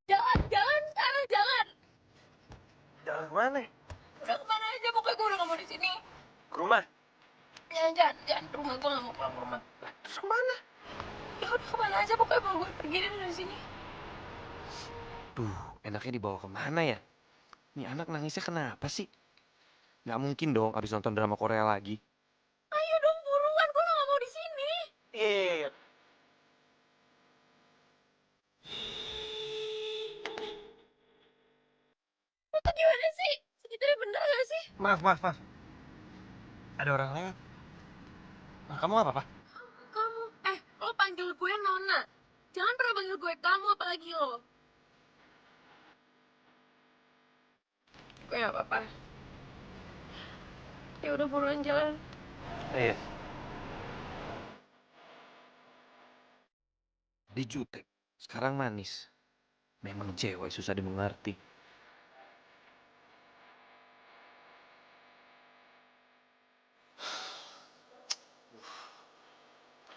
[SPEAKER 4] Jangan, jangan, sekarang jangan.
[SPEAKER 6] Jalan kemana?
[SPEAKER 4] Udah kemana aja, pokoknya gue udah gak mau di sini.
[SPEAKER 6] Ke rumah?
[SPEAKER 4] Jangan, rumah gue gak mau pulang ke rumah.
[SPEAKER 6] Terus kemana?
[SPEAKER 4] Ya udah kemana aja, pokoknya mau gue pergi dari sini.
[SPEAKER 6] Duh, enaknya dibawa kemana ya? Nih anak nangisnya kenapa sih? Nggak mungkin dong abis nonton drama Korea lagi.
[SPEAKER 4] Ayo dong, buruan, gue gak mau di sini.
[SPEAKER 6] Iya.
[SPEAKER 4] Lo tuh gimana sih? Segitu bener gak sih?
[SPEAKER 6] Maaf. Ada orang lain. Nah, kamu apa?
[SPEAKER 4] Kamu, lo panggil gue Nona. Jangan pernah panggil gue kamu, apalagi lo. Gue gak apa-apa. Ya udah buruan jalan.
[SPEAKER 6] Iya. Dijutek, sekarang manis. Memang cewek susah dimengerti.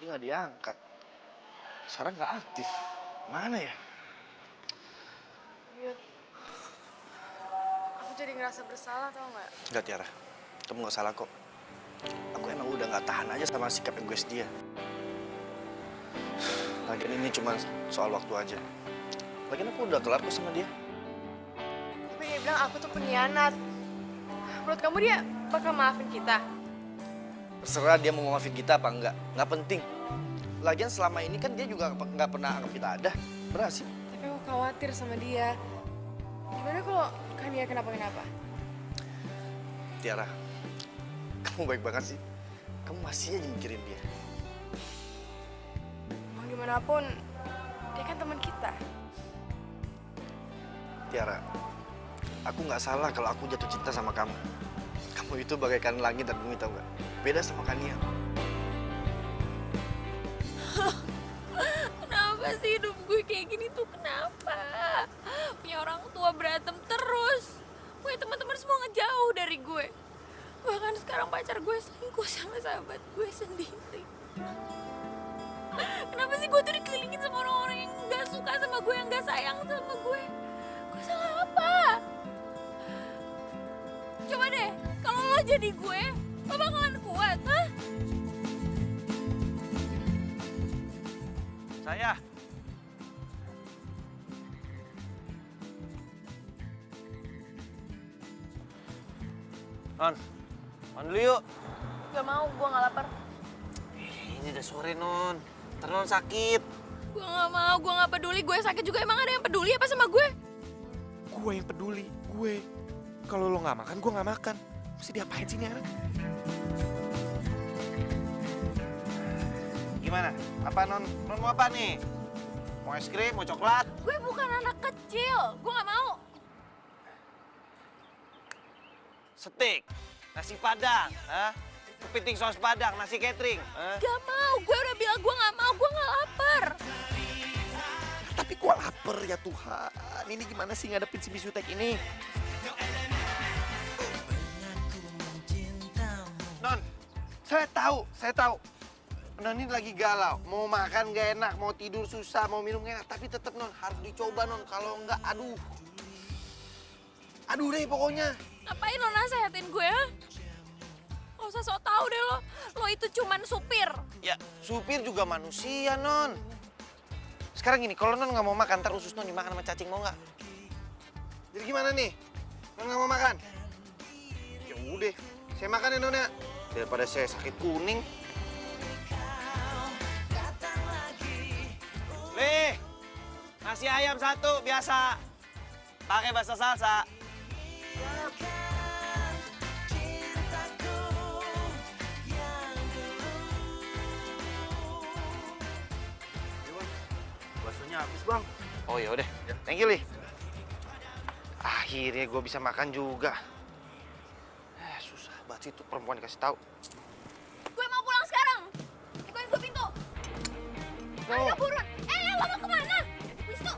[SPEAKER 3] Ini nggak diangkat. Sarah nggak aktif. Mana ya?
[SPEAKER 7] Aku jadi ngerasa bersalah, tau nggak?
[SPEAKER 3] Enggak, Tiara. Kamu nggak salah kok. Aku emang udah nggak tahan aja sama sikap egois dia. Lagian ini cuma soal waktu aja. Lagian aku udah kelar kok sama dia.
[SPEAKER 7] Tapi dia bilang aku tuh pengkhianat. Menurut kamu dia bakal maafin kita?
[SPEAKER 3] Terserah dia mau maafin kita apa enggak. Nggak penting. Lagian selama ini kan dia juga nggak pernah anggap kita ada. Berhasil.
[SPEAKER 7] Tapi aku khawatir sama dia. Gimana kalau Kania kenapa-kenapa?
[SPEAKER 3] Tiara, kamu baik banget sih. Kamu masih aja mikirin dia.
[SPEAKER 7] Mau gimana pun, dia kan teman kita.
[SPEAKER 3] Tiara, aku nggak salah kalau aku jatuh cinta sama kamu. Kamu itu bagaikan langit dan bumi, tau nggak? Beda sama Kania.
[SPEAKER 4] Kenapa sih hidup gue kayak gini tuh? Kenapa? Punya orang tua berantem terus. Punya teman-teman semua ngejauh dari gue. Bahkan sekarang pacar gue selingkuh sama sahabat gue sendiri. Kenapa sih gue tuh dikelilingin sama orang-orang yang gak suka sama gue, yang gak sayang sama gue? Gue salah apa? Coba deh, kalau lo jadi gue, lo bakalan kuat, hah?
[SPEAKER 6] Saya. Non, makan dulu yuk.
[SPEAKER 4] Gak mau, gue gak lapar.
[SPEAKER 6] Ini udah sore, Non. Ntar Non sakit.
[SPEAKER 4] Gue gak mau, gue gak peduli. Gue sakit juga, emang ada yang peduli apa sama gue?
[SPEAKER 6] Gue yang peduli, gue. Kalau lo nggak makan, gue nggak makan. Mesti diapain sih ini anak? Gimana? Apa Non? Non mau apa nih? Mau es krim? Mau coklat?
[SPEAKER 4] Gue bukan anak kecil, gue gak mau.
[SPEAKER 6] Steak, nasi padang, hah? Kepiting saus padang, nasi catering. Hah?
[SPEAKER 4] Gak mau, gue udah bilang gue gak mau, gue gak lapar.
[SPEAKER 6] Tapi gue lapar ya Tuhan. Ini gimana sih ngadepin si bisutek ini? Non, saya tahu. Non ini lagi galau. Mau makan gak enak, mau tidur susah, mau minum gak enak. Tapi tetap Non harus dicoba Non. Kalau enggak, aduh. Aduh deh pokoknya.
[SPEAKER 4] Ngapain lo nasehatin gue, ha? Gak usah sok tau deh lo. Lo itu cuman supir.
[SPEAKER 6] Ya, supir juga manusia, Non. Sekarang gini, kalau Non nggak mau makan, ntar usus Non dimakan sama cacing, mau nggak? Jadi gimana nih? Non nggak mau makan? Ya udah, saya makan ya, Non ya. Daripada saya sakit kuning. Nih, nasi ayam satu, biasa. Pakai bahasa salsa.
[SPEAKER 9] habis, Bang.
[SPEAKER 6] Oh ya udah, thank you, Li. Akhirnya gue bisa makan juga. Susah banget sih tuh perempuan dikasih tahu.
[SPEAKER 2] Gue mau pulang sekarang. Bukain gue pintu. Ayo buruan. Lo mau kemana? Wisnu.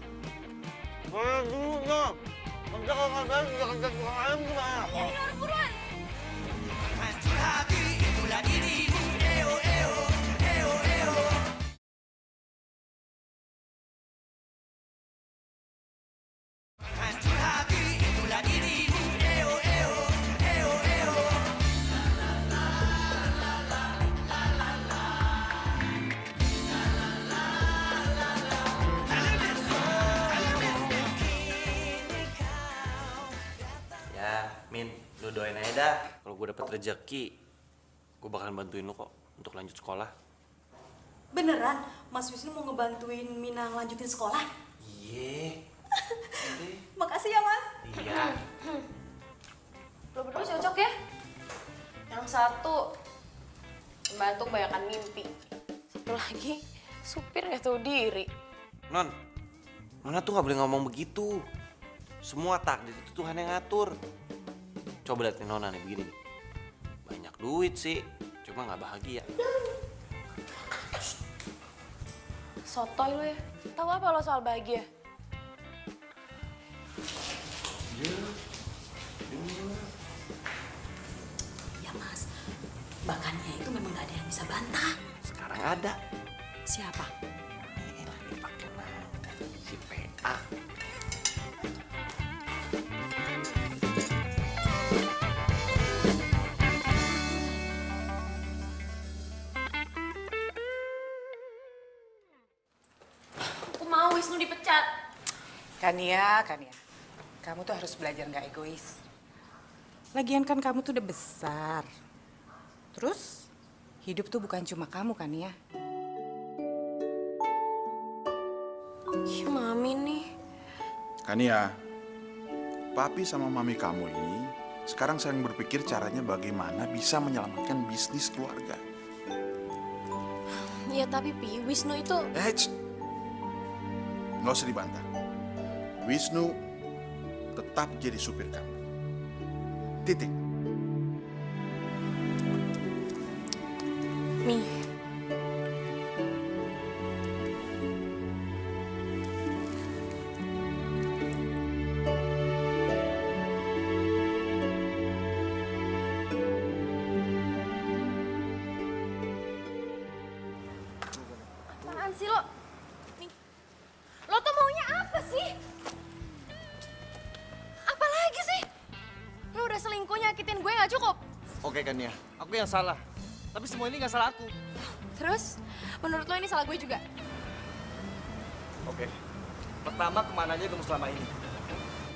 [SPEAKER 6] Dulu dong. Enggak kalau nggak jangan tukang ayam gimana?
[SPEAKER 2] Ya harus buruan.
[SPEAKER 1] hancur hati itulah dirimu. Eo eo eo eo. Hancur hati itulah dirimu. Eo eo eo eo.
[SPEAKER 6] Ya, Min, lu doain aja dah. Kalau gue dapet rezeki, gue bakalan bantuin lu kok untuk lanjut sekolah.
[SPEAKER 10] Beneran, Mas Wisnu mau ngebantuin Mina lanjutin sekolah?
[SPEAKER 6] Iya.
[SPEAKER 10] Makasih ya, Mas.
[SPEAKER 6] Iya.
[SPEAKER 2] Lo berdua cocok ya. Yang satu membantu kebanyakan mimpi.
[SPEAKER 4] Satu lagi, supir nggak tahu diri.
[SPEAKER 6] Non, Nona tuh nggak boleh ngomong begitu. Semua takdir itu Tuhan yang ngatur. Coba liatin Nona nih begini. Banyak duit sih, cuma nggak bahagia.
[SPEAKER 4] Sotoy lo ya. Tahu apa lo soal bahagia?
[SPEAKER 10] Ya, Mas. Bakannya itu memang gak ada yang bisa bantah.
[SPEAKER 6] Sekarang ada.
[SPEAKER 10] Siapa?
[SPEAKER 6] Ini lagi pakai nama si PA.
[SPEAKER 2] Aku mau Wisnu dipecat.
[SPEAKER 13] Kania, kamu tuh harus belajar nggak egois. Lagian kan kamu tuh udah besar. Terus, hidup tuh bukan cuma kamu, Kania.
[SPEAKER 4] Ih, Mami nih.
[SPEAKER 9] Kania, papi sama mami kamu ini sekarang sedang berpikir caranya bagaimana bisa menyelamatkan bisnis keluarga.
[SPEAKER 4] Ya tapi Pi, Wisnu itu...
[SPEAKER 9] Nggak usah dibantah. Wisnu tetap jadi supir kamu. Titik.
[SPEAKER 4] Mi.
[SPEAKER 2] Apaan sih lo? Nih. Lo tuh maunya apa sih? Apa lagi sih? Lo udah selingkuh nyakitin gue gak cukup?
[SPEAKER 8] Oke Kania, aku yang salah. Tapi semua ini nggak salah aku.
[SPEAKER 2] Terus, menurut lo ini salah gue juga?
[SPEAKER 8] Oke. Pertama, kemana aja kamu selama ini?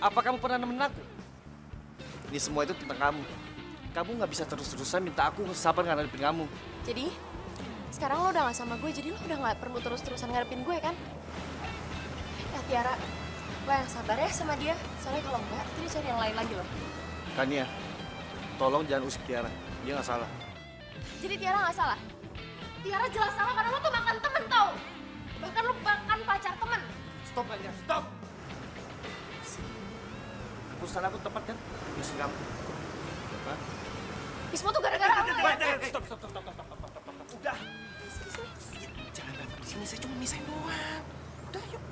[SPEAKER 8] Apa kamu pernah nemenin aku? Ini semua itu tentang kamu. Kamu nggak bisa terus-terusan minta aku sabar ngadepin kamu.
[SPEAKER 2] Jadi, sekarang lo udah gak sama gue, jadi lo udah gak perlu terus-terusan ngarepin gue kan? Ya Tiara, lo yang sabar ya sama dia. Soalnya kalau enggak, dia cari yang lain lagi loh.
[SPEAKER 8] Kania, tolong jangan usik Tiara. Dia nggak salah.
[SPEAKER 2] Jadi Tiara gak salah? Tiara jelas salah karena lo tuh makan temen tau. Bahkan lo makan pacar temen.
[SPEAKER 8] Stop Kania, stop! Keputusan aku tepat kan? Usik kamu. Hah?
[SPEAKER 2] Semua tuh gara-gara lo ya.
[SPEAKER 8] Stop. Udah.
[SPEAKER 6] Jangan datang di sini, saya cuma misahin doang. Udah, yuk.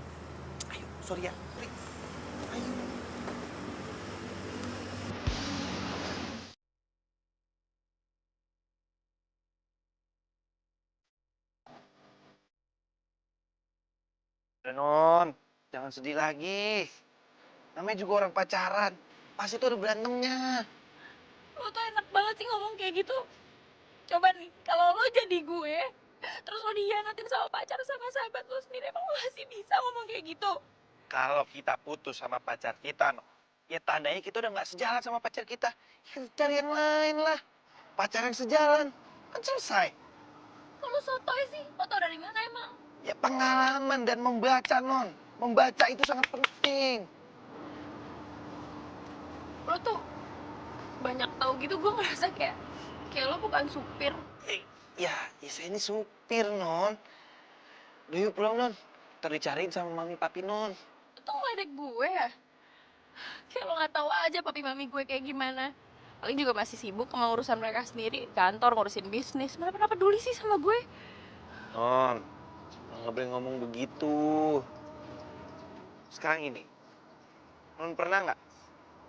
[SPEAKER 6] Ayo, sorry ya. Ayo. Non, jangan sedih lagi. Namanya juga orang pacaran. Pasti tuh ada berantemnya.
[SPEAKER 4] Lo tuh enak banget sih ngomong kayak gitu. Coba nih, kalau lo jadi gue, terus lo dihianatin sama pacar sama sahabat lo sendiri, emang lo masih bisa ngomong kayak gitu?
[SPEAKER 6] Kalau kita putus sama pacar kita, no, ya tandanya kita udah nggak sejalan sama pacar kita. Ya cari yang lain lah. Pacar yang sejalan. Kan selesai.
[SPEAKER 4] Kalau sotoy sih, lo tau dari mana emang?
[SPEAKER 6] Ya pengalaman dan membaca, Non. Membaca itu sangat penting.
[SPEAKER 4] Lo tuh banyak tahu gitu, gue ngerasa kayak lo bukan supir.
[SPEAKER 6] Ya saya ini supir, Non. Udah yuk pulang, Non. motor dicariin sama mami papi non.
[SPEAKER 4] Lu tuh ngeledek gue ya? Kayak lo gak tahu aja papi mami gue kayak gimana. Paling juga masih sibuk sama urusan mereka sendiri, kantor ngurusin bisnis. Kenapa peduli sih sama gue?
[SPEAKER 6] Non, nggak boleh ngomong begitu. Sekarang ini, non pernah nggak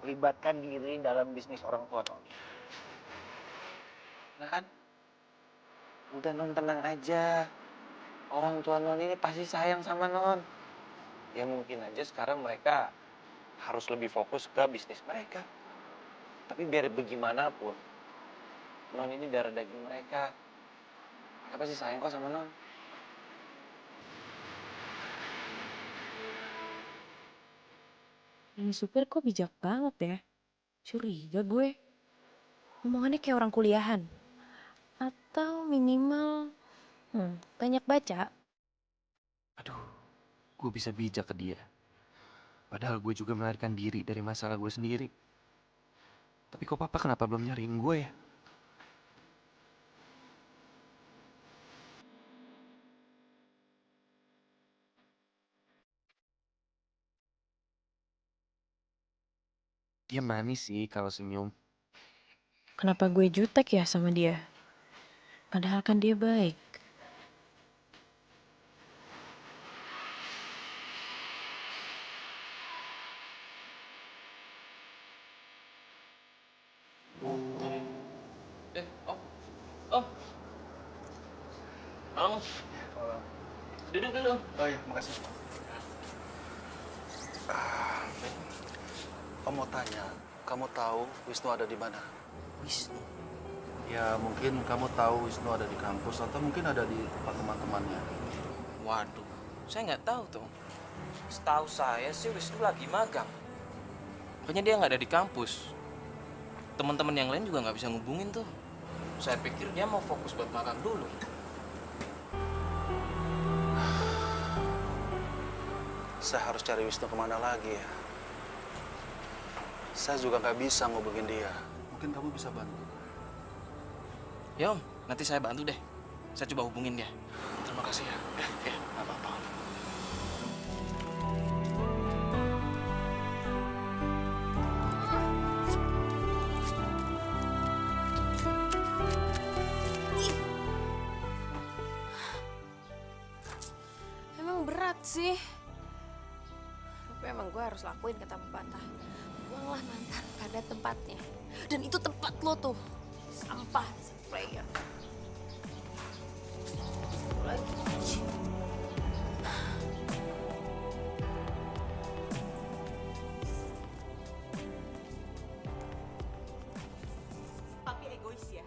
[SPEAKER 6] libatkan diri dalam bisnis orang tua non? Nah kan? Udah non tenang aja. Orang tua non ini pasti sayang sama non. Ya mungkin aja sekarang mereka harus lebih fokus ke bisnis mereka. Tapi biar bagaimanapun, non ini darah daging mereka. Mereka pasti sayang kok sama non.
[SPEAKER 4] Ini supir kok bijak banget ya? Curiga gue. Omongannya kayak orang kuliahan. Atau minimal banyak baca.
[SPEAKER 6] Aduh, gue bisa bijak ke dia. Padahal gue juga melarikan diri dari masalah gue sendiri. Tapi kok papa kenapa belum nyariin gue ya? Dia manis sih kalau senyum.
[SPEAKER 4] Kenapa gue jutek ya sama dia? Padahal kan dia baik.
[SPEAKER 5] Om. Om. Duduk dulu.
[SPEAKER 3] Oh iya, makasih. Om mau tanya, kamu tahu Wisnu ada di mana?
[SPEAKER 5] Wisnu.
[SPEAKER 3] Ya mungkin kamu tahu Wisnu ada di kampus atau mungkin ada di tempat teman-temannya.
[SPEAKER 5] Waduh, saya nggak tahu tuh. Setahu saya sih Wisnu lagi magang. Makanya dia nggak ada di kampus. Teman-teman yang lain juga nggak bisa ngubungin tuh. Saya pikir dia mau fokus buat magang dulu.
[SPEAKER 3] Saya harus cari Wisnu kemana lagi ya? Saya juga nggak bisa ngubungin dia. Mungkin kamu bisa bantu.
[SPEAKER 5] Ya Om, nanti saya bantu deh. Saya coba hubungin dia.
[SPEAKER 3] Terima kasih ya. Ya, nggak apa-apa.
[SPEAKER 4] Emang berat sih. Tapi emang gue harus lakuin kata pepatah. Buanglah mantan pada tempatnya. Dan itu tempat lo tuh. Sampah, player. Lagi.
[SPEAKER 10] Papi egois ya.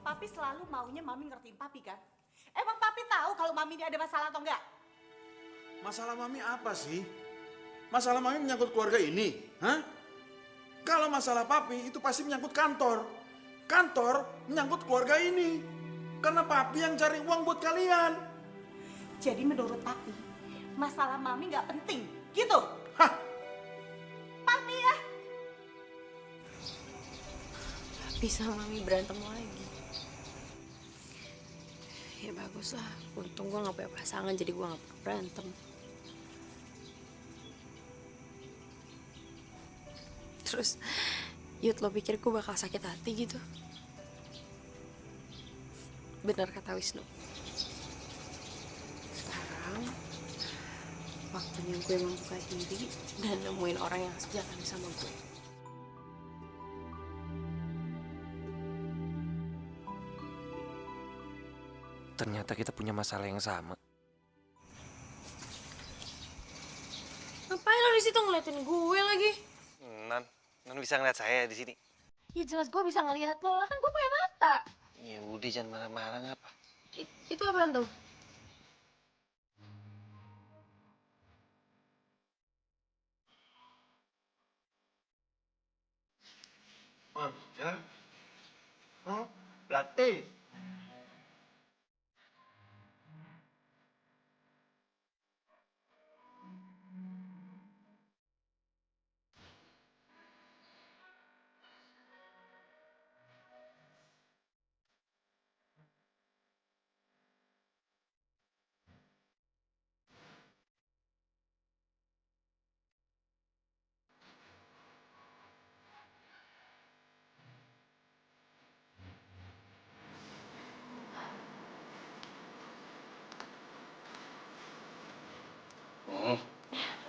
[SPEAKER 10] Papi selalu maunya Mami ngertiin Papi kan? Emang Papi tahu kalau Mami ini ada masalah atau enggak?
[SPEAKER 9] Masalah Mami apa sih? Masalah Mami menyangkut keluarga ini, hah? Kalau masalah Papi itu pasti menyangkut kantor. Kantor menyangkut keluarga ini. Karena Papi yang cari uang buat kalian.
[SPEAKER 10] Jadi menurut Papi, masalah Mami nggak penting, gitu?
[SPEAKER 9] Hah?
[SPEAKER 10] Papi ya?
[SPEAKER 4] Papi sama Mami berantem lagi. Ya bagus lah. Untung gue gak punya pasangan jadi gue gak perlu berantem. Terus, Yud, lo pikir gue bakal sakit hati gitu? Benar kata Wisnu. Sekarang, waktunya gue membuka diri dan nemuin orang yang sejalan sama gue.
[SPEAKER 6] Ternyata kita punya masalah yang sama.
[SPEAKER 4] Ngapain lo di situ ngeliatin gue lagi?
[SPEAKER 6] Non bisa ngeliat saya di sini.
[SPEAKER 4] Ya jelas gue bisa ngeliat lo lah, kan gue punya mata.
[SPEAKER 6] Ya udah jangan marah-marah ngapa.
[SPEAKER 4] Itu apaan tuh?
[SPEAKER 3] Ya. Oh, latte.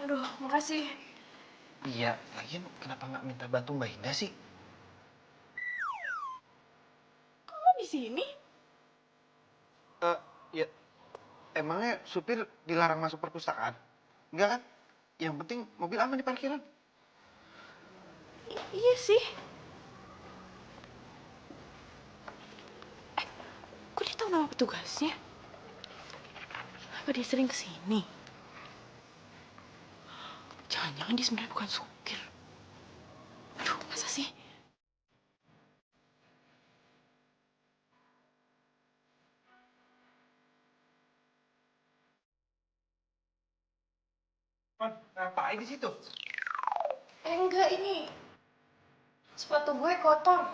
[SPEAKER 7] Aduh, makasih.
[SPEAKER 6] Iya, lagian kenapa nggak minta bantu Mbak Indah sih?
[SPEAKER 7] Kok lo di sini?
[SPEAKER 6] Ya, emangnya supir dilarang masuk perpustakaan? Enggak kan? Yang penting mobil aman di parkiran.
[SPEAKER 7] Iya sih. Kok dia tahu nama petugasnya? Apa dia sering kesini? Jangan-jangan dia sebenarnya bukan supir. Aduh, masa sih?
[SPEAKER 6] Ngapain di situ?
[SPEAKER 7] Enggak, ini sepatu gue kotor.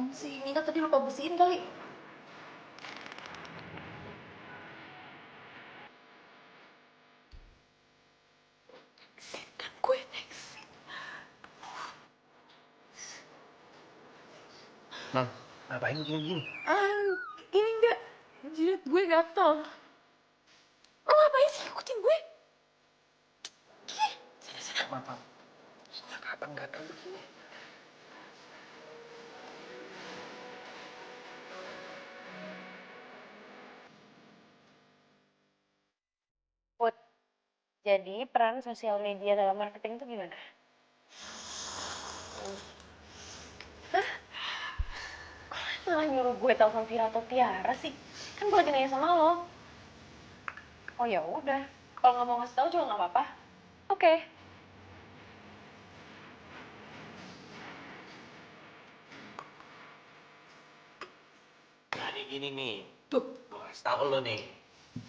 [SPEAKER 7] Si Mina tadi lupa bersihin kali. Kan gue teksi.
[SPEAKER 6] Nah, ngapain gini?
[SPEAKER 7] Ini enggak. Jidat gue gatel. Lo ngapain sih ikutin gue?
[SPEAKER 6] Maaf. Sejak kapan gatal begini?
[SPEAKER 4] Put, jadi peran sosial media dalam marketing itu gimana? Malah nyuruh gue telepon Vira atau Tiara sih. Kan gue lagi nanya sama lo. Oh ya udah, kalau nggak mau ngasih tahu juga nggak apa-apa. Oke.
[SPEAKER 6] Jadi gini nih, gue kasih tau lo nih.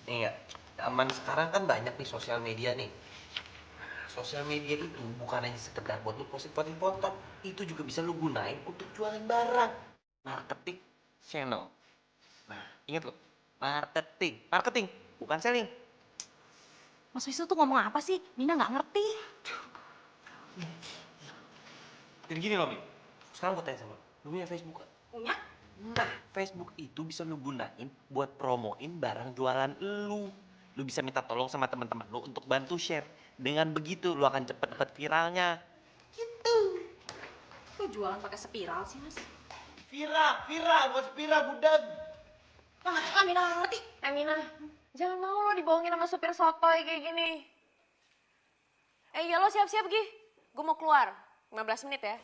[SPEAKER 6] Nih nggak, zaman sekarang kan banyak nih sosial media nih. Sosial media itu bukan hanya sekedar buat lu posting foto, itu juga bisa lu gunain untuk jualan barang. Marketing channel. Nah, ingat lo, marketing, bukan selling.
[SPEAKER 10] Mas Wisnu tuh ngomong apa sih? Mina nggak ngerti.
[SPEAKER 6] Jadi gini loh, Mi. Sekarang gue tanya sama lu punya Facebook kan?
[SPEAKER 10] Punya?
[SPEAKER 6] Nah, Facebook itu bisa lu gunain buat promoin barang jualan lu. Lu bisa minta tolong sama teman-teman lu untuk bantu share. Dengan begitu, lu akan cepet dapat viralnya. Gitu.
[SPEAKER 10] Kok jualan pakai spiral sih, Mas?
[SPEAKER 6] Viral, buat spiral budak.
[SPEAKER 10] Mina nggak ngerti.
[SPEAKER 2] Mina, jangan mau lo dibohongin sama supir sotoy kayak gini. Ya lo siap-siap, Gi. Gue mau keluar. 15 menit ya.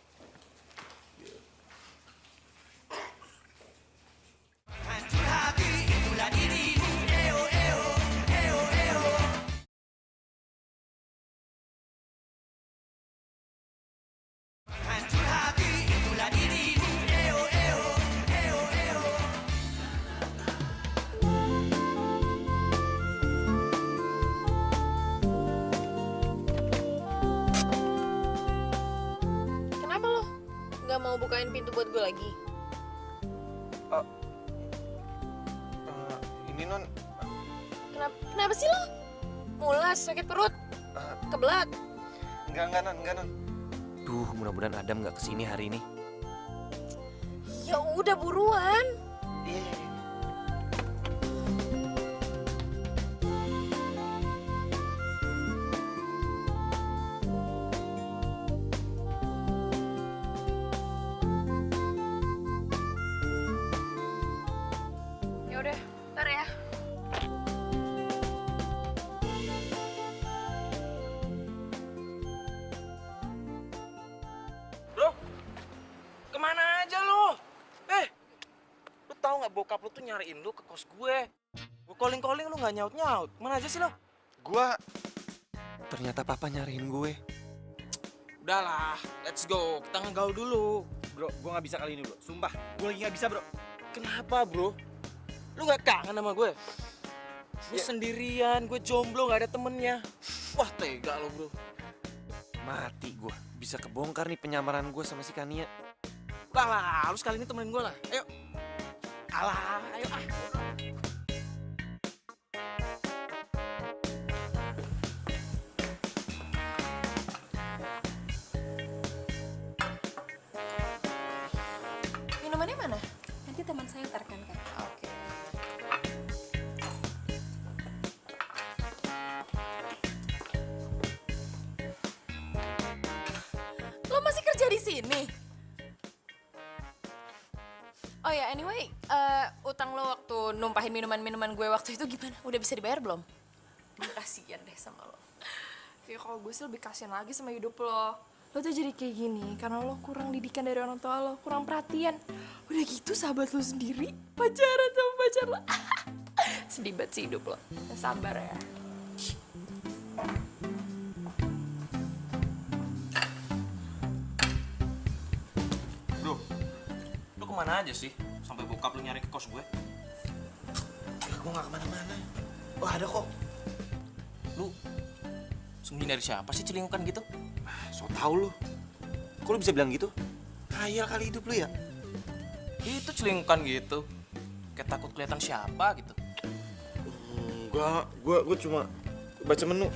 [SPEAKER 1] hancur hati itulah dirimu. Eo, eo, eo, eo. Hancur hati itulah dirimu. Eo, eo, eo, eo.
[SPEAKER 4] Kenapa lo nggak mau bukain pintu buat gue lagi?
[SPEAKER 6] Ini non,
[SPEAKER 4] Kenapa sih lo? Mulas, sakit perut, kebelat.
[SPEAKER 6] enggak non. Duh, mudah-mudahan Adam nggak kesini hari ini.
[SPEAKER 4] Ya udah buruan.
[SPEAKER 6] Iya.
[SPEAKER 2] Ya udah, ntar ya.
[SPEAKER 5] Bro, kemana aja lo? Lu tahu nggak bokap lu tuh nyariin lu ke kos gue. Gue calling lu nggak nyaut. Kemana aja sih lo?
[SPEAKER 6] Ternyata papa nyariin gue.
[SPEAKER 5] Udahlah, let's go. Kita ngegaul dulu.
[SPEAKER 6] Bro, gue nggak bisa kali ini bro. Sumpah, gue lagi nggak bisa bro.
[SPEAKER 5] Kenapa bro? Lu nggak kangen sama gue? Gue sendirian, gue jomblo, nggak ada temennya. Wah tega lo bro.
[SPEAKER 6] Mati gue. Bisa kebongkar nih penyamaran gue sama si Kania.
[SPEAKER 5] Lah, lu sekali ini temenin gue lah. Ayo. Alah, ayo ah.
[SPEAKER 4] Minumannya mana?
[SPEAKER 10] Nanti teman saya ntarkan kan.
[SPEAKER 4] Oke. kerja di sini? Oh ya, anyway, utang lo waktu numpahin minuman-minuman gue waktu itu gimana? Udah bisa dibayar belum? Gue kasihan deh sama lo.
[SPEAKER 7] Ya kalau gue sih lebih kasihan lagi sama hidup lo. Lo tuh jadi kayak gini karena lo kurang didikan dari orang tua lo, kurang perhatian. Udah gitu sahabat lo sendiri pacaran sama pacar lo. Sedih banget sih hidup lo. Ya, sabar ya.
[SPEAKER 5] Bro, lu kemana aja sih? Sampai bokap lu nyari ke kos gue.
[SPEAKER 6] Gue gak kemana-mana. Oh ada kok.
[SPEAKER 5] Lu sembunyi dari siapa sih celingukan gitu?
[SPEAKER 6] So tau lu. Kok lu bisa bilang gitu? Khayal kali hidup lu ya?
[SPEAKER 5] Itu celingukan gitu. Kayak takut kelihatan siapa gitu.
[SPEAKER 6] Enggak, gue cuma baca menu.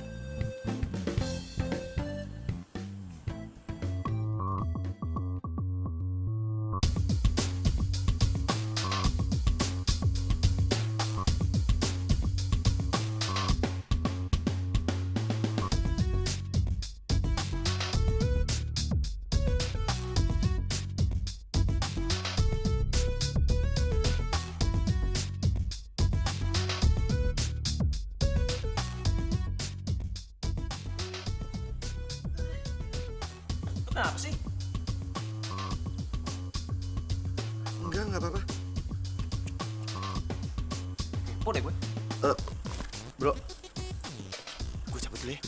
[SPEAKER 5] Kenapa sih?
[SPEAKER 6] Enggak apa-apa.
[SPEAKER 5] Kepo deh gue.
[SPEAKER 6] Bro, gue cabut dulu ya.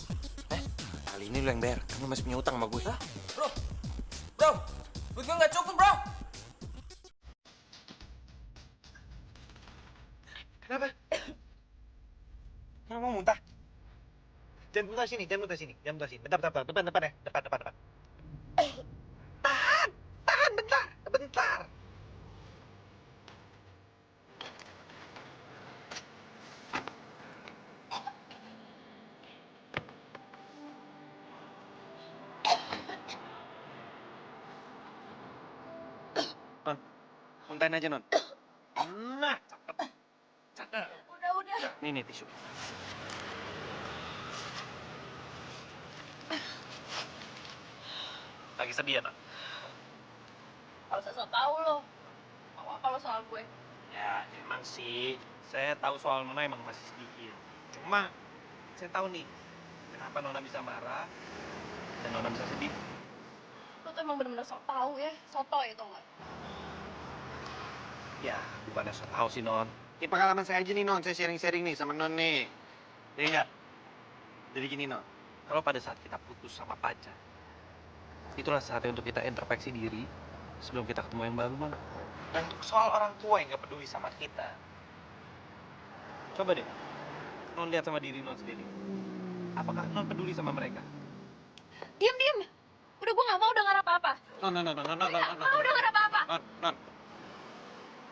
[SPEAKER 6] Kali ini lu yang bayar. Kamu masih punya utang sama gue.
[SPEAKER 5] Hah? Bro, duit gue nggak cukup bro.
[SPEAKER 6] Kenapa? Kamu mau muntah? Jangan muntah sini, jangan muntah sini. Bentar ya. Depan. Tahan, bentar. Non, muntahin aja, Non. Nah, cakep.
[SPEAKER 2] Udah.
[SPEAKER 6] Nih tisu. Lagi sedih ya, Non?
[SPEAKER 2] Gak usah sok tau lo. Apa lo soal gue?
[SPEAKER 6] Ya, emang sih. Saya tahu soal Nona emang masih sedikit. Cuma, saya tahu nih, kenapa Nona bisa marah dan Nona bisa sedih.
[SPEAKER 2] Lo tuh emang bener-bener sok tau ya. Soto ya tau gak?
[SPEAKER 6] Ya, bukannya so tahu sih, Non. Ini pengalaman saya aja nih, Non. Saya sharing-sharing nih sama Non nih. Iya nggak? Jadi gini, Non. Kalau pada saat kita putus sama pacar, itulah saatnya untuk kita introspeksi diri sebelum kita ketemu yang baru, Non. Dan untuk soal orang tua yang nggak peduli sama kita, coba deh, Non lihat sama diri Non sendiri. Apakah Non peduli sama mereka?
[SPEAKER 2] Diam. Udah gue gak mau dengar apa-apa.
[SPEAKER 6] Non.
[SPEAKER 2] Mau dengar apa-apa.
[SPEAKER 6] Non.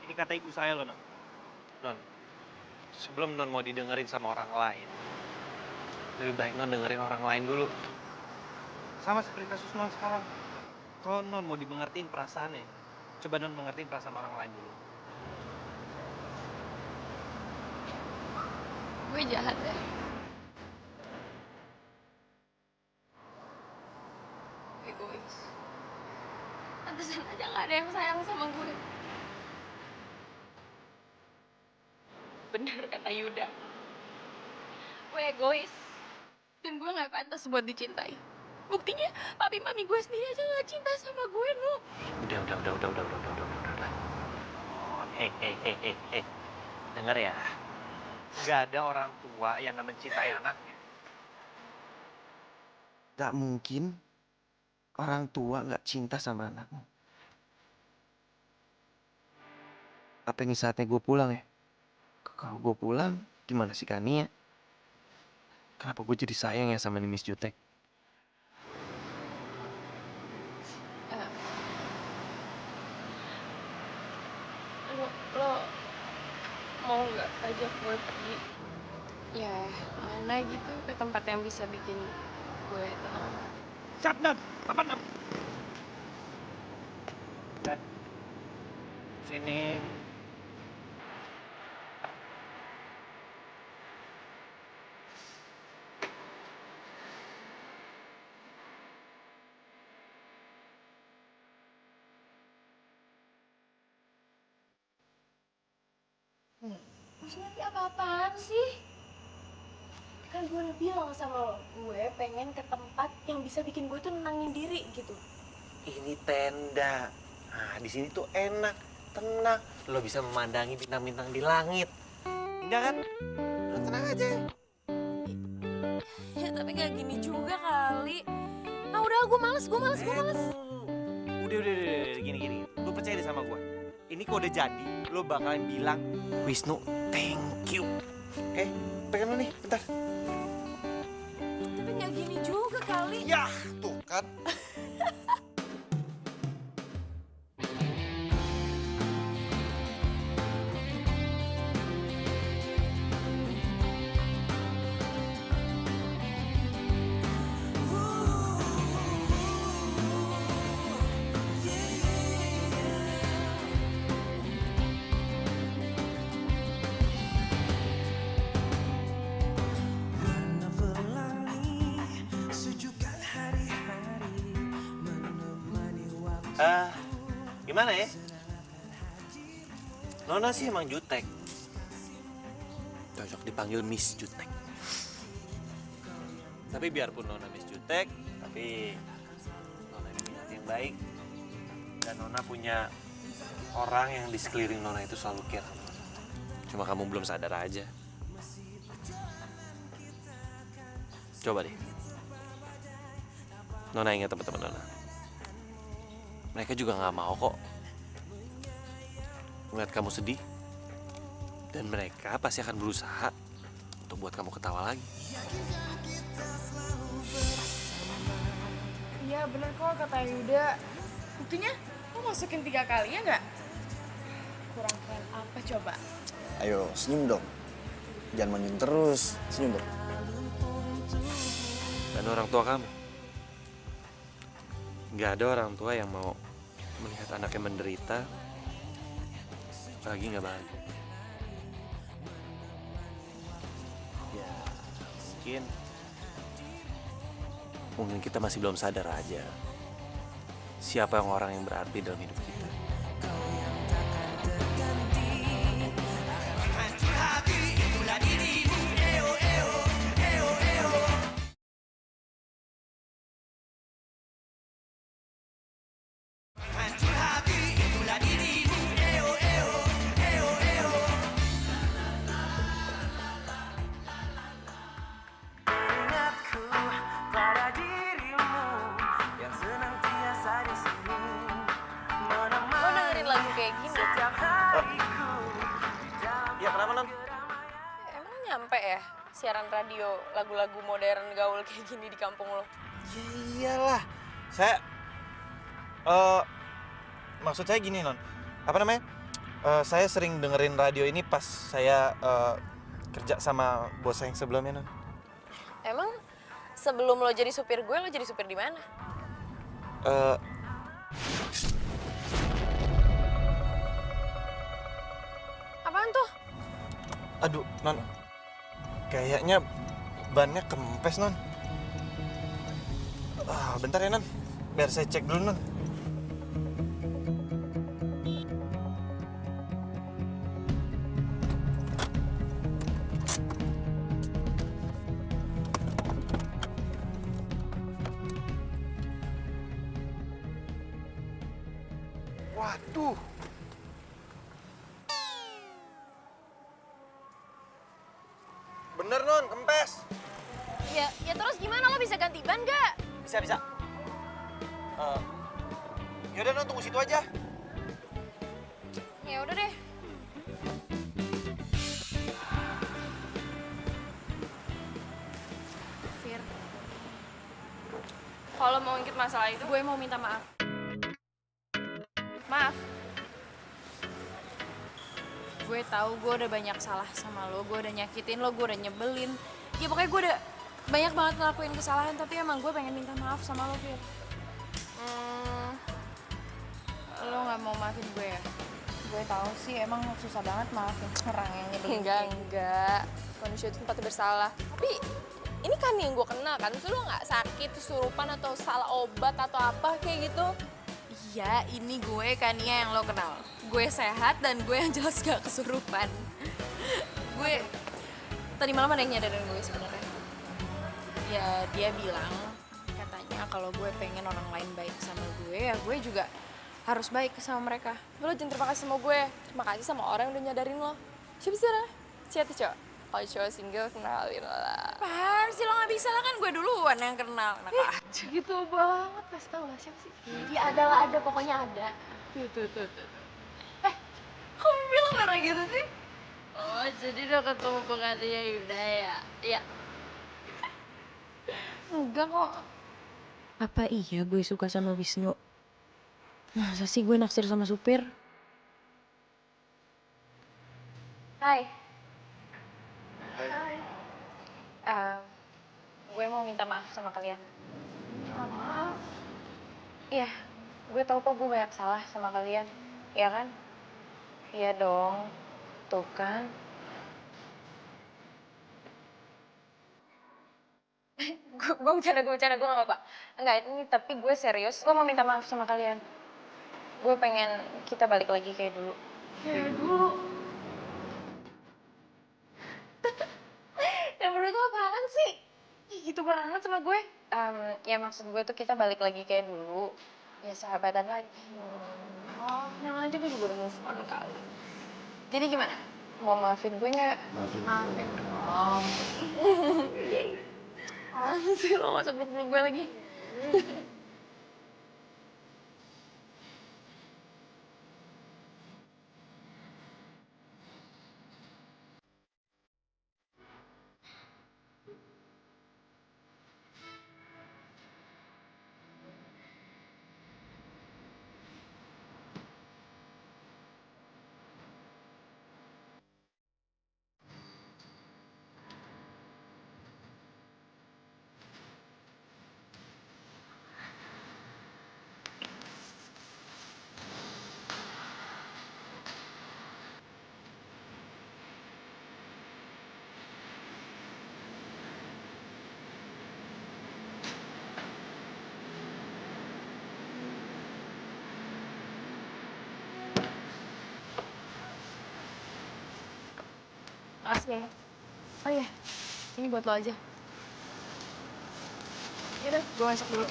[SPEAKER 6] Ini kata ibu saya loh, Non. Non, sebelum Non mau didengerin sama orang lain, lebih baik Non dengerin orang lain dulu. Sama seperti kasus Non sekarang. Kalau Non mau dimengertiin perasaannya, coba Non mengertiin perasaan orang lain dulu.
[SPEAKER 2] Gue jahat ya. Egois. Pantesan aja gak ada yang sayang sama gue. Bener kata Yuda. Gue egois. Dan gue gak pantas buat dicintai. Buktinya papi mami gue sendiri aja gak cinta sama gue, lo.
[SPEAKER 6] Udah. Oh, hei. Dengar ya. Gak ada orang tua yang gak mencintai anaknya. Gak mungkin orang tua gak cinta sama anaknya. Apa ini saatnya gue pulang ya? Kalau gue pulang, gimana sih Kania? Kenapa gue jadi sayang ya sama Ninis Jutek?
[SPEAKER 7] Lo mau nggak ajak gue pergi? Ya, mana gitu ke tempat yang bisa bikin gue tenang.
[SPEAKER 6] Siap, Dan. Apa, Dan? Sini.
[SPEAKER 4] Maksudnya nanti apa-apaan sih? Kan gue udah bilang sama lo, gue pengen ke tempat yang bisa bikin gue tuh nenangin diri gitu.
[SPEAKER 6] Ini tenda. Nah, di sini tuh enak, tenang. Lo bisa memandangi bintang-bintang di langit. Indah kan? Lo tenang aja.
[SPEAKER 4] Ya tapi gak gini juga kali. Ah udah, gue males.
[SPEAKER 6] Udah, gini. Lo percaya deh sama gue. Ini kok udah jadi, lo bakalan bilang, Wisnu, thank you. Oke, pegang lo nih, bentar.
[SPEAKER 4] Tapi gak gini juga kali.
[SPEAKER 6] Ya, tuh kan. Gimana ya? Nona sih emang jutek. Cocok dipanggil Miss Jutek. Tapi biarpun Nona Miss Jutek, tapi Nona ini punya hati yang baik. Dan Nona punya orang yang di sekeliling Nona itu selalu care sama Nona. Cuma kamu belum sadar aja. Coba deh. Nona ingat teman-teman Nona. Mereka juga nggak mau kok melihat kamu sedih. Dan mereka pasti akan berusaha untuk buat kamu ketawa lagi.
[SPEAKER 7] Iya bener kok kata Yuda. Buktinya lo masukin 3 kali ya nggak? Kurang keren apa coba?
[SPEAKER 8] Ayo, senyum dong. Jangan manyun terus. Senyum dong.
[SPEAKER 6] Dan orang tua kamu. Nggak ada orang tua yang mau melihat anaknya menderita, apalagi nggak bahagia. Ya, mungkin kita masih belum sadar aja siapa yang orang yang berarti dalam hidup kita.
[SPEAKER 4] Lo dengerin lagu kayak gini?
[SPEAKER 6] Ya kenapa non?
[SPEAKER 4] Emang nyampe ya siaran radio lagu-lagu modern gaul kayak gini di kampung lo?
[SPEAKER 6] Iyalah, saya maksud saya gini non, apa namanya? Saya sering dengerin radio ini pas saya kerja sama bos saya yang sebelumnya non.
[SPEAKER 4] Emang sebelum lo jadi supir gue, lo jadi supir di mana? Apaan tuh?
[SPEAKER 6] Aduh non, kayaknya bannya kempes non. Bentar ya non, biar saya cek dulu non. Waduh. Bener non, kempes.
[SPEAKER 4] Ya terus gimana, lo bisa ganti ban gak?
[SPEAKER 6] Bisa. Yaudah non, tunggu situ aja.
[SPEAKER 4] Ya udah deh.
[SPEAKER 2] Fir, kalau mau ngikut masalah itu, gue mau minta maaf. Maaf. Gue tahu gue udah banyak salah sama lo, gue udah nyakitin lo, gue udah nyebelin. Ya pokoknya gue udah banyak banget ngelakuin kesalahan, tapi emang gue pengen minta maaf sama lo, Fir. Lo nggak mau maafin gue ya?
[SPEAKER 4] Gue tahu sih emang susah banget maafin orang yang nyebelin.
[SPEAKER 2] Enggak. Manusia itu tempatnya bersalah. Tapi ini kan yang gue kenal kan, terus lo nggak sakit, kesurupan atau salah obat atau apa kayak gitu? Iya, ini gue Kania yang lo kenal. Gue sehat dan gue yang jelas gak kesurupan.
[SPEAKER 4] Gue tadi malam ada yang nyadarin gue sebenarnya. Ya dia bilang katanya kalau gue pengen orang lain baik sama gue, ya gue juga harus baik sama mereka.
[SPEAKER 7] Lo jangan terima kasih sama gue, terima kasih sama orang yang udah nyadarin lo. Siapa sih Ra? Siapa cowok? Kalau cowok single kenalin lah.
[SPEAKER 4] Apaan sih lo gak bisa lah, kan gue duluan yang kenal. Enak aja.
[SPEAKER 7] Gitu banget, kasih tau lah siapa sih?
[SPEAKER 2] Ya ada, pokoknya ada.
[SPEAKER 7] Tuh.
[SPEAKER 2] Kamu bilang merah gitu sih? Oh, jadi udah ketemu pengantinnya Yuda ya? Iya.
[SPEAKER 4] Enggak kok. Apa iya gue suka sama Wisnu? Masa sih gue naksir sama supir?
[SPEAKER 2] Hai. Gue mau minta maaf sama kalian. Maaf? Iya, gue tau kok gue banyak salah sama kalian. Iya kan? Iya dong. Tuh kan. gue bercanda, gue gak apa-apa. Enggak, ini tapi gue serius. Gue mau minta maaf sama kalian. Gue pengen kita balik lagi kayak dulu. Kayak dulu? Ya menurut lo apaan sih? Gitu banget sama gue. Ya maksud gue tuh kita balik lagi kayak dulu. Ya sahabatan lagi. Oh, yang aja gue juga udah move on kali. Jadi gimana? Mau maafin gue nggak? Maafin dong. Apaan sih lo gak sebut gue lagi? Makasih ya. Oh iya, ini buat lo aja. Yaudah, gue masak dulu.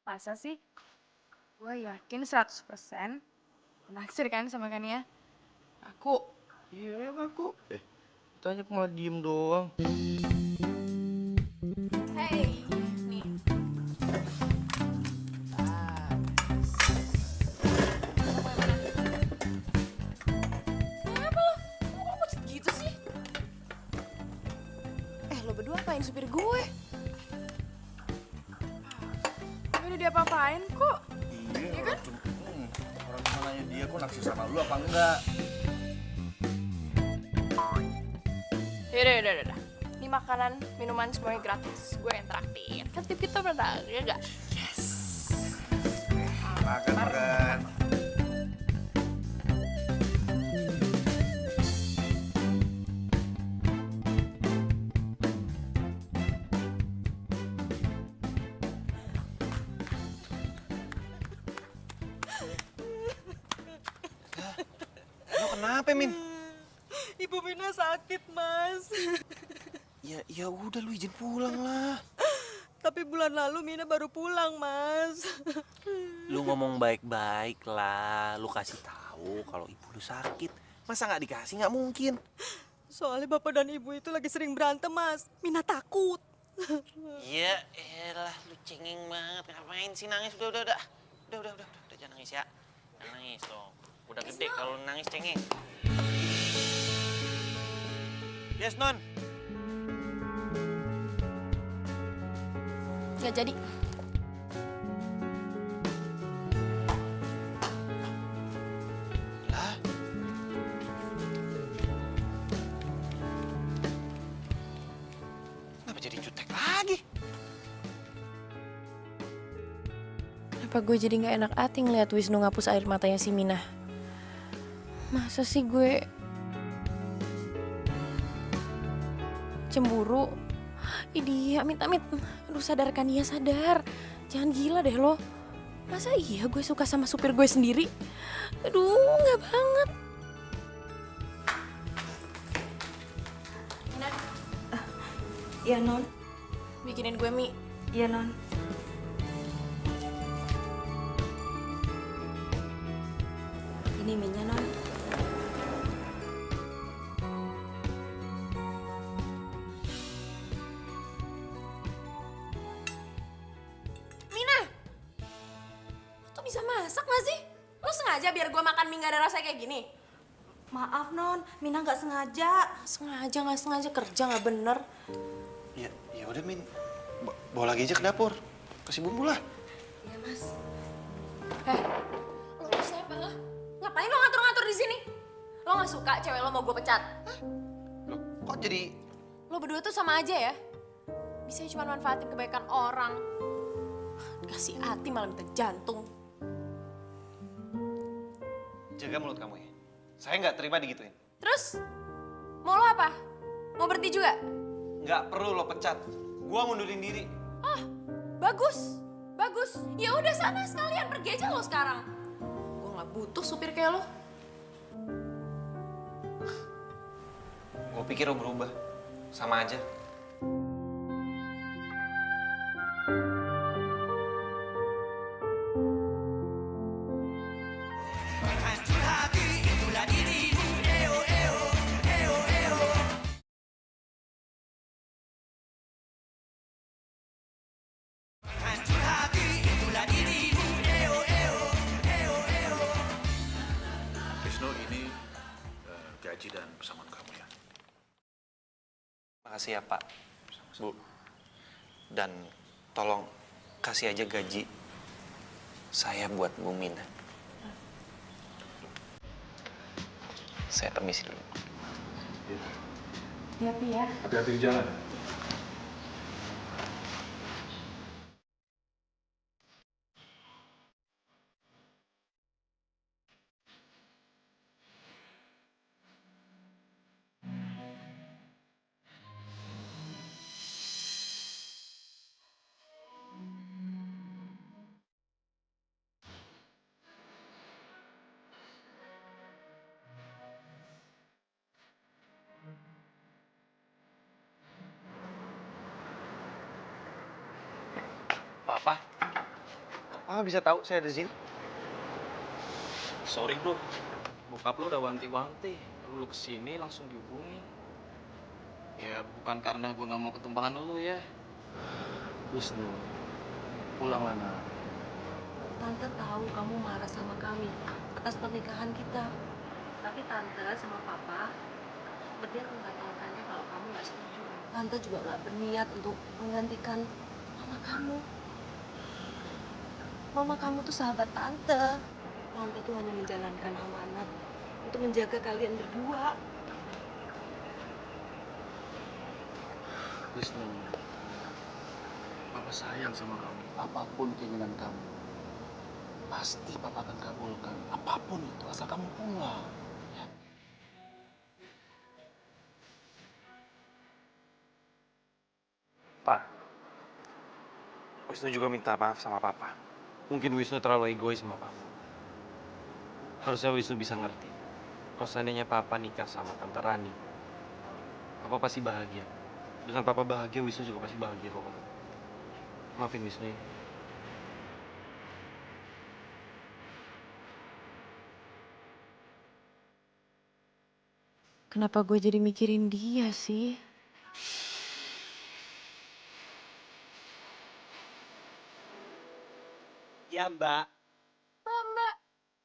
[SPEAKER 7] Masa sih? Gue yakin 100% naksir kan sama Kania? Aku.
[SPEAKER 5] Iya aku. Tanya kok malah diem doang.
[SPEAKER 4] Hey, nih. Kenapa lo? Kok pucet gitu sih? Lo berdua apain supir gue?
[SPEAKER 7] Gue udah diapa-apain kok.
[SPEAKER 3] Iya kan? Orang cuma nanya dia kok naksir sama lu apa enggak?
[SPEAKER 7] Yaudah. Ini makanan, minuman semuanya gratis. Gue yang traktir. Kan tip kita pernah, ya gak?
[SPEAKER 3] Makan.
[SPEAKER 6] Kenapa, Min?
[SPEAKER 13] Ibu Mina sakit, Mas.
[SPEAKER 6] Ya udah lu izin pulang lah.
[SPEAKER 13] Tapi bulan lalu Mina baru pulang, Mas.
[SPEAKER 6] Lu ngomong baik-baik lah. Lu kasih tahu kalau ibu lu sakit. Masa nggak dikasih? Nggak mungkin.
[SPEAKER 13] Soalnya bapak dan ibu itu lagi sering berantem, Mas. Mina takut.
[SPEAKER 6] Ya elah, lu cengeng banget. Ngapain sih nangis? Udah. Udah, jangan nangis ya. Jangan nangis dong. Udah gede kalau lu nangis cengeng. Yes, Non.
[SPEAKER 2] Nggak jadi.
[SPEAKER 6] Lah? Kenapa jadi jutek lagi?
[SPEAKER 4] Kenapa gue jadi gak enak hati ngeliat Wisnu ngapus air matanya si Mina? Masa sih gue cemburu? Ih Amit. Aduh sadarkan dia, sadar. Jangan gila deh lo. Masa iya gue suka sama supir gue sendiri? Aduh gak banget. Mina.
[SPEAKER 10] Iya, Non.
[SPEAKER 4] Bikinin gue mie.
[SPEAKER 10] Iya, Non. Ini mie-nya, Non.
[SPEAKER 4] Bisa masak gak sih? Lo sengaja biar gue makan mie gak ada rasa kayak gini?
[SPEAKER 10] Maaf, Non. Mina nggak sengaja.
[SPEAKER 4] Nggak sengaja kerja gak bener.
[SPEAKER 6] Ya udah, Min. Bawa lagi aja ke dapur. Kasih bumbu lah.
[SPEAKER 10] Iya, Mas.
[SPEAKER 4] Lo tuh siapa lah? Ngapain lo ngatur-ngatur di sini? Lo gak suka cewek lo mau gue pecat?
[SPEAKER 6] Loh, kok jadi...
[SPEAKER 4] Lo berdua tuh sama aja ya? Bisa cuma manfaatin kebaikan orang. Kasih hati malah minta jantung.
[SPEAKER 6] Jaga mulut kamu ya. Saya nggak terima digituin.
[SPEAKER 4] Terus? Mau lo apa? Mau berhenti juga?
[SPEAKER 6] Nggak perlu lo pecat. Gua ngundurin diri.
[SPEAKER 4] Bagus. Ya udah sana sekalian pergi aja lo sekarang. Gue nggak butuh supir kayak lo.
[SPEAKER 6] Gue pikir lo berubah. Sama aja.
[SPEAKER 1] Hancur hati itulah dirimu. Eo. Hancur hati itulah dirimu. Eo.
[SPEAKER 9] Wisnu, ini gaji dan pesangon kamu ya.
[SPEAKER 6] Makasih ya, Pak. Bu. Dan tolong kasih aja gaji saya buat Bu Mina. Saya permisi dulu.
[SPEAKER 10] Hati-hati ya.
[SPEAKER 9] Hati-hati di jalan.
[SPEAKER 6] Papa? Papa bisa tahu saya ada di sini?
[SPEAKER 5] Sorry bro, bokap lo udah wanti-wanti. Lu kesini langsung dihubungi. Ya bukan karena gue nggak mau ketumpangan lu ya. Wisnu, pulanglah nak.
[SPEAKER 10] Tante tahu kamu marah sama kami atas pernikahan kita. Tapi Tante sama Papa berniat membatalkannya kalau kamu nggak setuju. Tante juga nggak berniat untuk menggantikan mama kamu. Mama kamu tuh sahabat Tante. Tante tuh hanya menjalankan amanat untuk menjaga kalian berdua.
[SPEAKER 9] Wisnu, Papa sayang sama kamu. Apapun keinginan kamu, pasti Papa akan kabulkan. Apapun itu, asal kamu pulang. Ya.
[SPEAKER 6] Pak, Wisnu juga minta maaf sama Papa. Mungkin Wisnu terlalu egois sama Papa. Harusnya Wisnu bisa ngerti Kalau seandainya Papa nikah sama Tante Rani, Papa pasti bahagia. Dengan Papa bahagia, Wisnu juga pasti bahagia kok. Maafin Wisnu ya.
[SPEAKER 4] Kenapa gue jadi mikirin dia sih?
[SPEAKER 6] Ya, Mbak.
[SPEAKER 2] Mbak,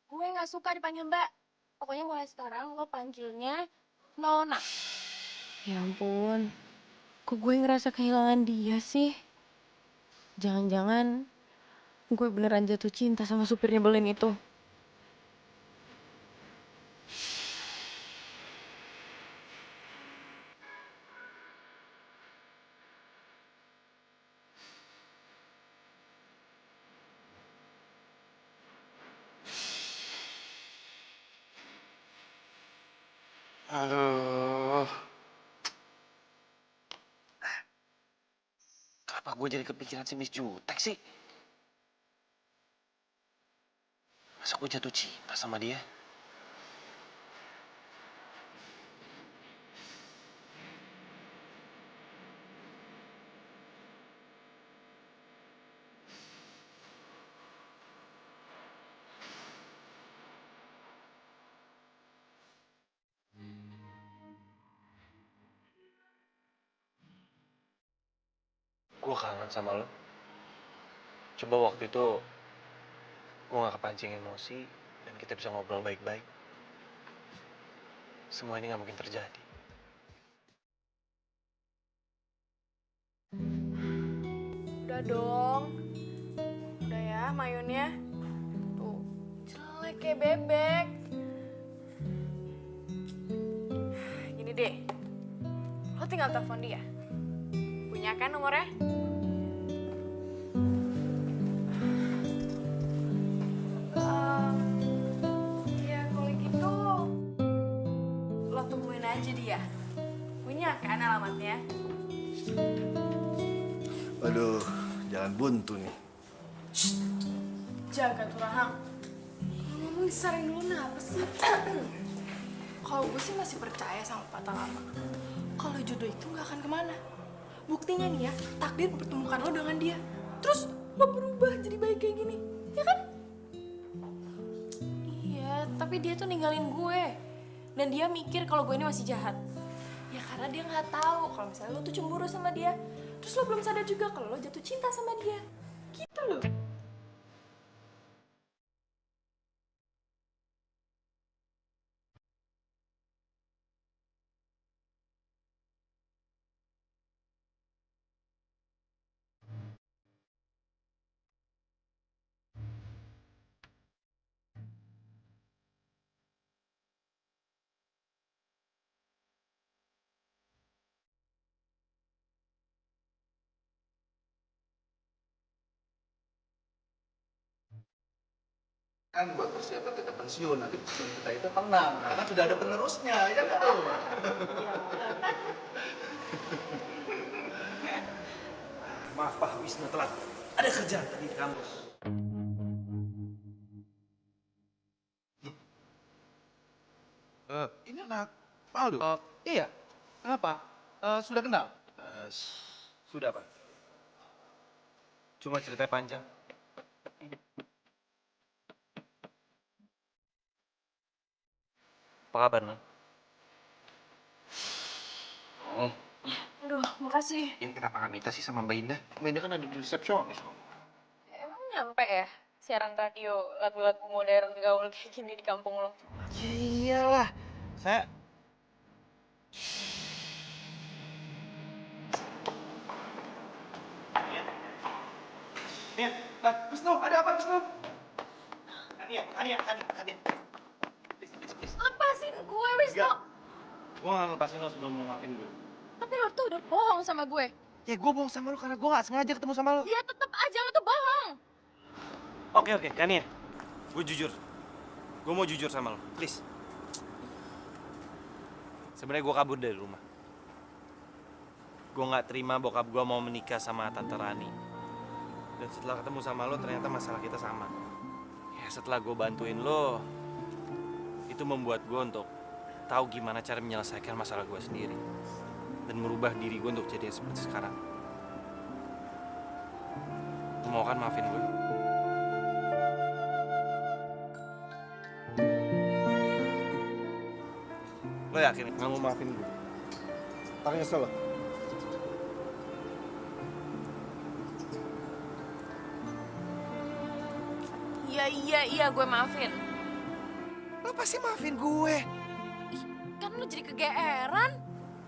[SPEAKER 2] gue nggak suka dipanggil Mbak. Pokoknya mulai sekarang lo panggilnya Nona.
[SPEAKER 4] Ya ampun, kok gue ngerasa kehilangan dia sih? Jangan-jangan gue beneran jatuh cinta sama supir nyebelin itu.
[SPEAKER 6] Aduh. Kenapa gue jadi kepikiran si Miss Jutek sih? Masa gue jatuh cinta sama dia? Gue kangen sama lo. Coba waktu itu gue gak kepancing emosi dan kita bisa ngobrol baik-baik. Semua ini gak mungkin terjadi.
[SPEAKER 7] Udah dong. Udah ya mayonnya. Tuh, jelek kayak bebek. Gini deh. Lo tinggal telepon dia. Punya kan nomornya? Ya kalau gitu lo temuin aja dia. Punya kan alamatnya?
[SPEAKER 3] Aduh, jalan buntu nih.
[SPEAKER 7] Jaga tuh Rahang. Ngomong disaring dulu kenapa sih? Kalau gue sih masih percaya sama patah lama. Kalau jodoh itu nggak akan kemana. Buktinya nih ya, takdir mempertemukan lo dengan dia. Terus lo berubah jadi baik kayak gini, ya kan?
[SPEAKER 4] Iya, tapi dia tuh ninggalin gue. Dan dia mikir kalau gue ini masih jahat.
[SPEAKER 7] Ya karena dia nggak tahu kalau misalnya lo tuh cemburu sama dia. Terus lo belum sadar juga kalau lo jatuh cinta sama dia. Gitu loh.
[SPEAKER 3] Kan buat persiapan kita pensiun, nanti pensiun kita itu tenang, karena sudah ada penerusnya, ya kan?
[SPEAKER 6] Maaf Pak, Wisnu telat. Ada kerjaan tadi di kampus.
[SPEAKER 9] Ini anak Paldo?
[SPEAKER 6] Iya. Kenapa? Sudah kenal? Sudah, Pak. Cuma ceritanya panjang. Apa kabar, Non?
[SPEAKER 7] Aduh, makasih.
[SPEAKER 6] Ini kenapa nggak minta sih sama Mbak Indah? Mbak Indah kan ada di resepsionis.
[SPEAKER 4] Emang nyampe ya siaran radio lagu-lagu modern gaul kayak gini di kampung lo?
[SPEAKER 6] Ya iyalah. Saya... Nia, Wisnu, ada apa Wisnu? Ania. Please.
[SPEAKER 2] Lepasin gue, Wisnu.
[SPEAKER 6] Gue gak lepasin lo sebelum mau maafin gue.
[SPEAKER 2] Tapi lo tuh udah bohong sama gue.
[SPEAKER 6] Ya gue bohong sama lo karena gue gak sengaja ketemu sama lo.
[SPEAKER 2] Ya tetep aja lo tuh bohong.
[SPEAKER 6] Oke, Ania. Gue jujur. Gue mau jujur sama lo, please. Sebenarnya gue kabur dari rumah. Gue gak terima bokap gue mau menikah sama Tante Rani. Dan setelah ketemu sama lo, ternyata masalah kita sama. Ya setelah gue bantuin lo, itu membuat gue untuk tahu gimana cara menyelesaikan masalah gue sendiri dan merubah diri gue untuk jadi seperti sekarang. Lu mau kan maafin gue? Lo yakin nggak mau maafin gue?
[SPEAKER 8] Tak nyesel lo.
[SPEAKER 4] Iya, gue maafin.
[SPEAKER 6] Lo pasti maafin gue.
[SPEAKER 4] Kan lu jadi kegeeran.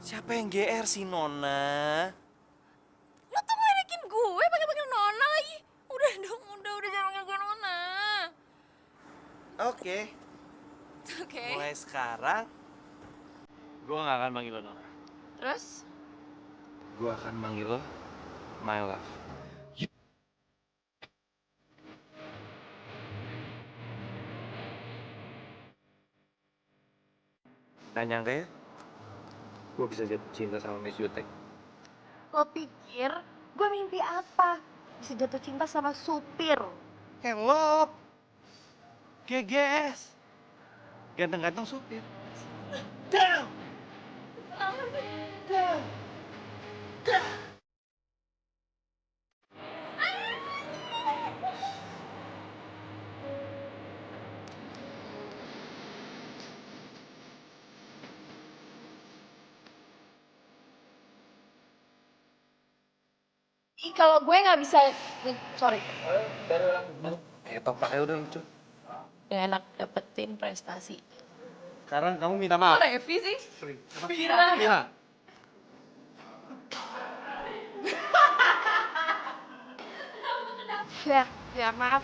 [SPEAKER 6] Siapa yang GR sih, Nona?
[SPEAKER 4] Lu tuh ngeledekin gue pakai Nona lagi. Udah dong, udah jangan panggil gue Nona.
[SPEAKER 6] Oke.
[SPEAKER 4] Oke.
[SPEAKER 6] Mulai sekarang, gue gak akan manggil lo Nona.
[SPEAKER 4] Terus?
[SPEAKER 6] Gue akan manggil lo My Love. Gak nyangka ya, gue bisa jatuh cinta sama Miss Jutek.
[SPEAKER 2] Lo pikir gue mimpi apa? Bisa jatuh cinta sama supir.
[SPEAKER 6] Hello, GGS, ganteng-ganteng supir. Down! Down!
[SPEAKER 2] Ih, kalau gue nggak bisa, sorry.
[SPEAKER 6] Pakai udah lucu.
[SPEAKER 2] Gak enak dapetin prestasi.
[SPEAKER 6] Sekarang kamu minta maaf.
[SPEAKER 2] Kok Revi sih?
[SPEAKER 6] Iya.
[SPEAKER 2] Ya, maaf.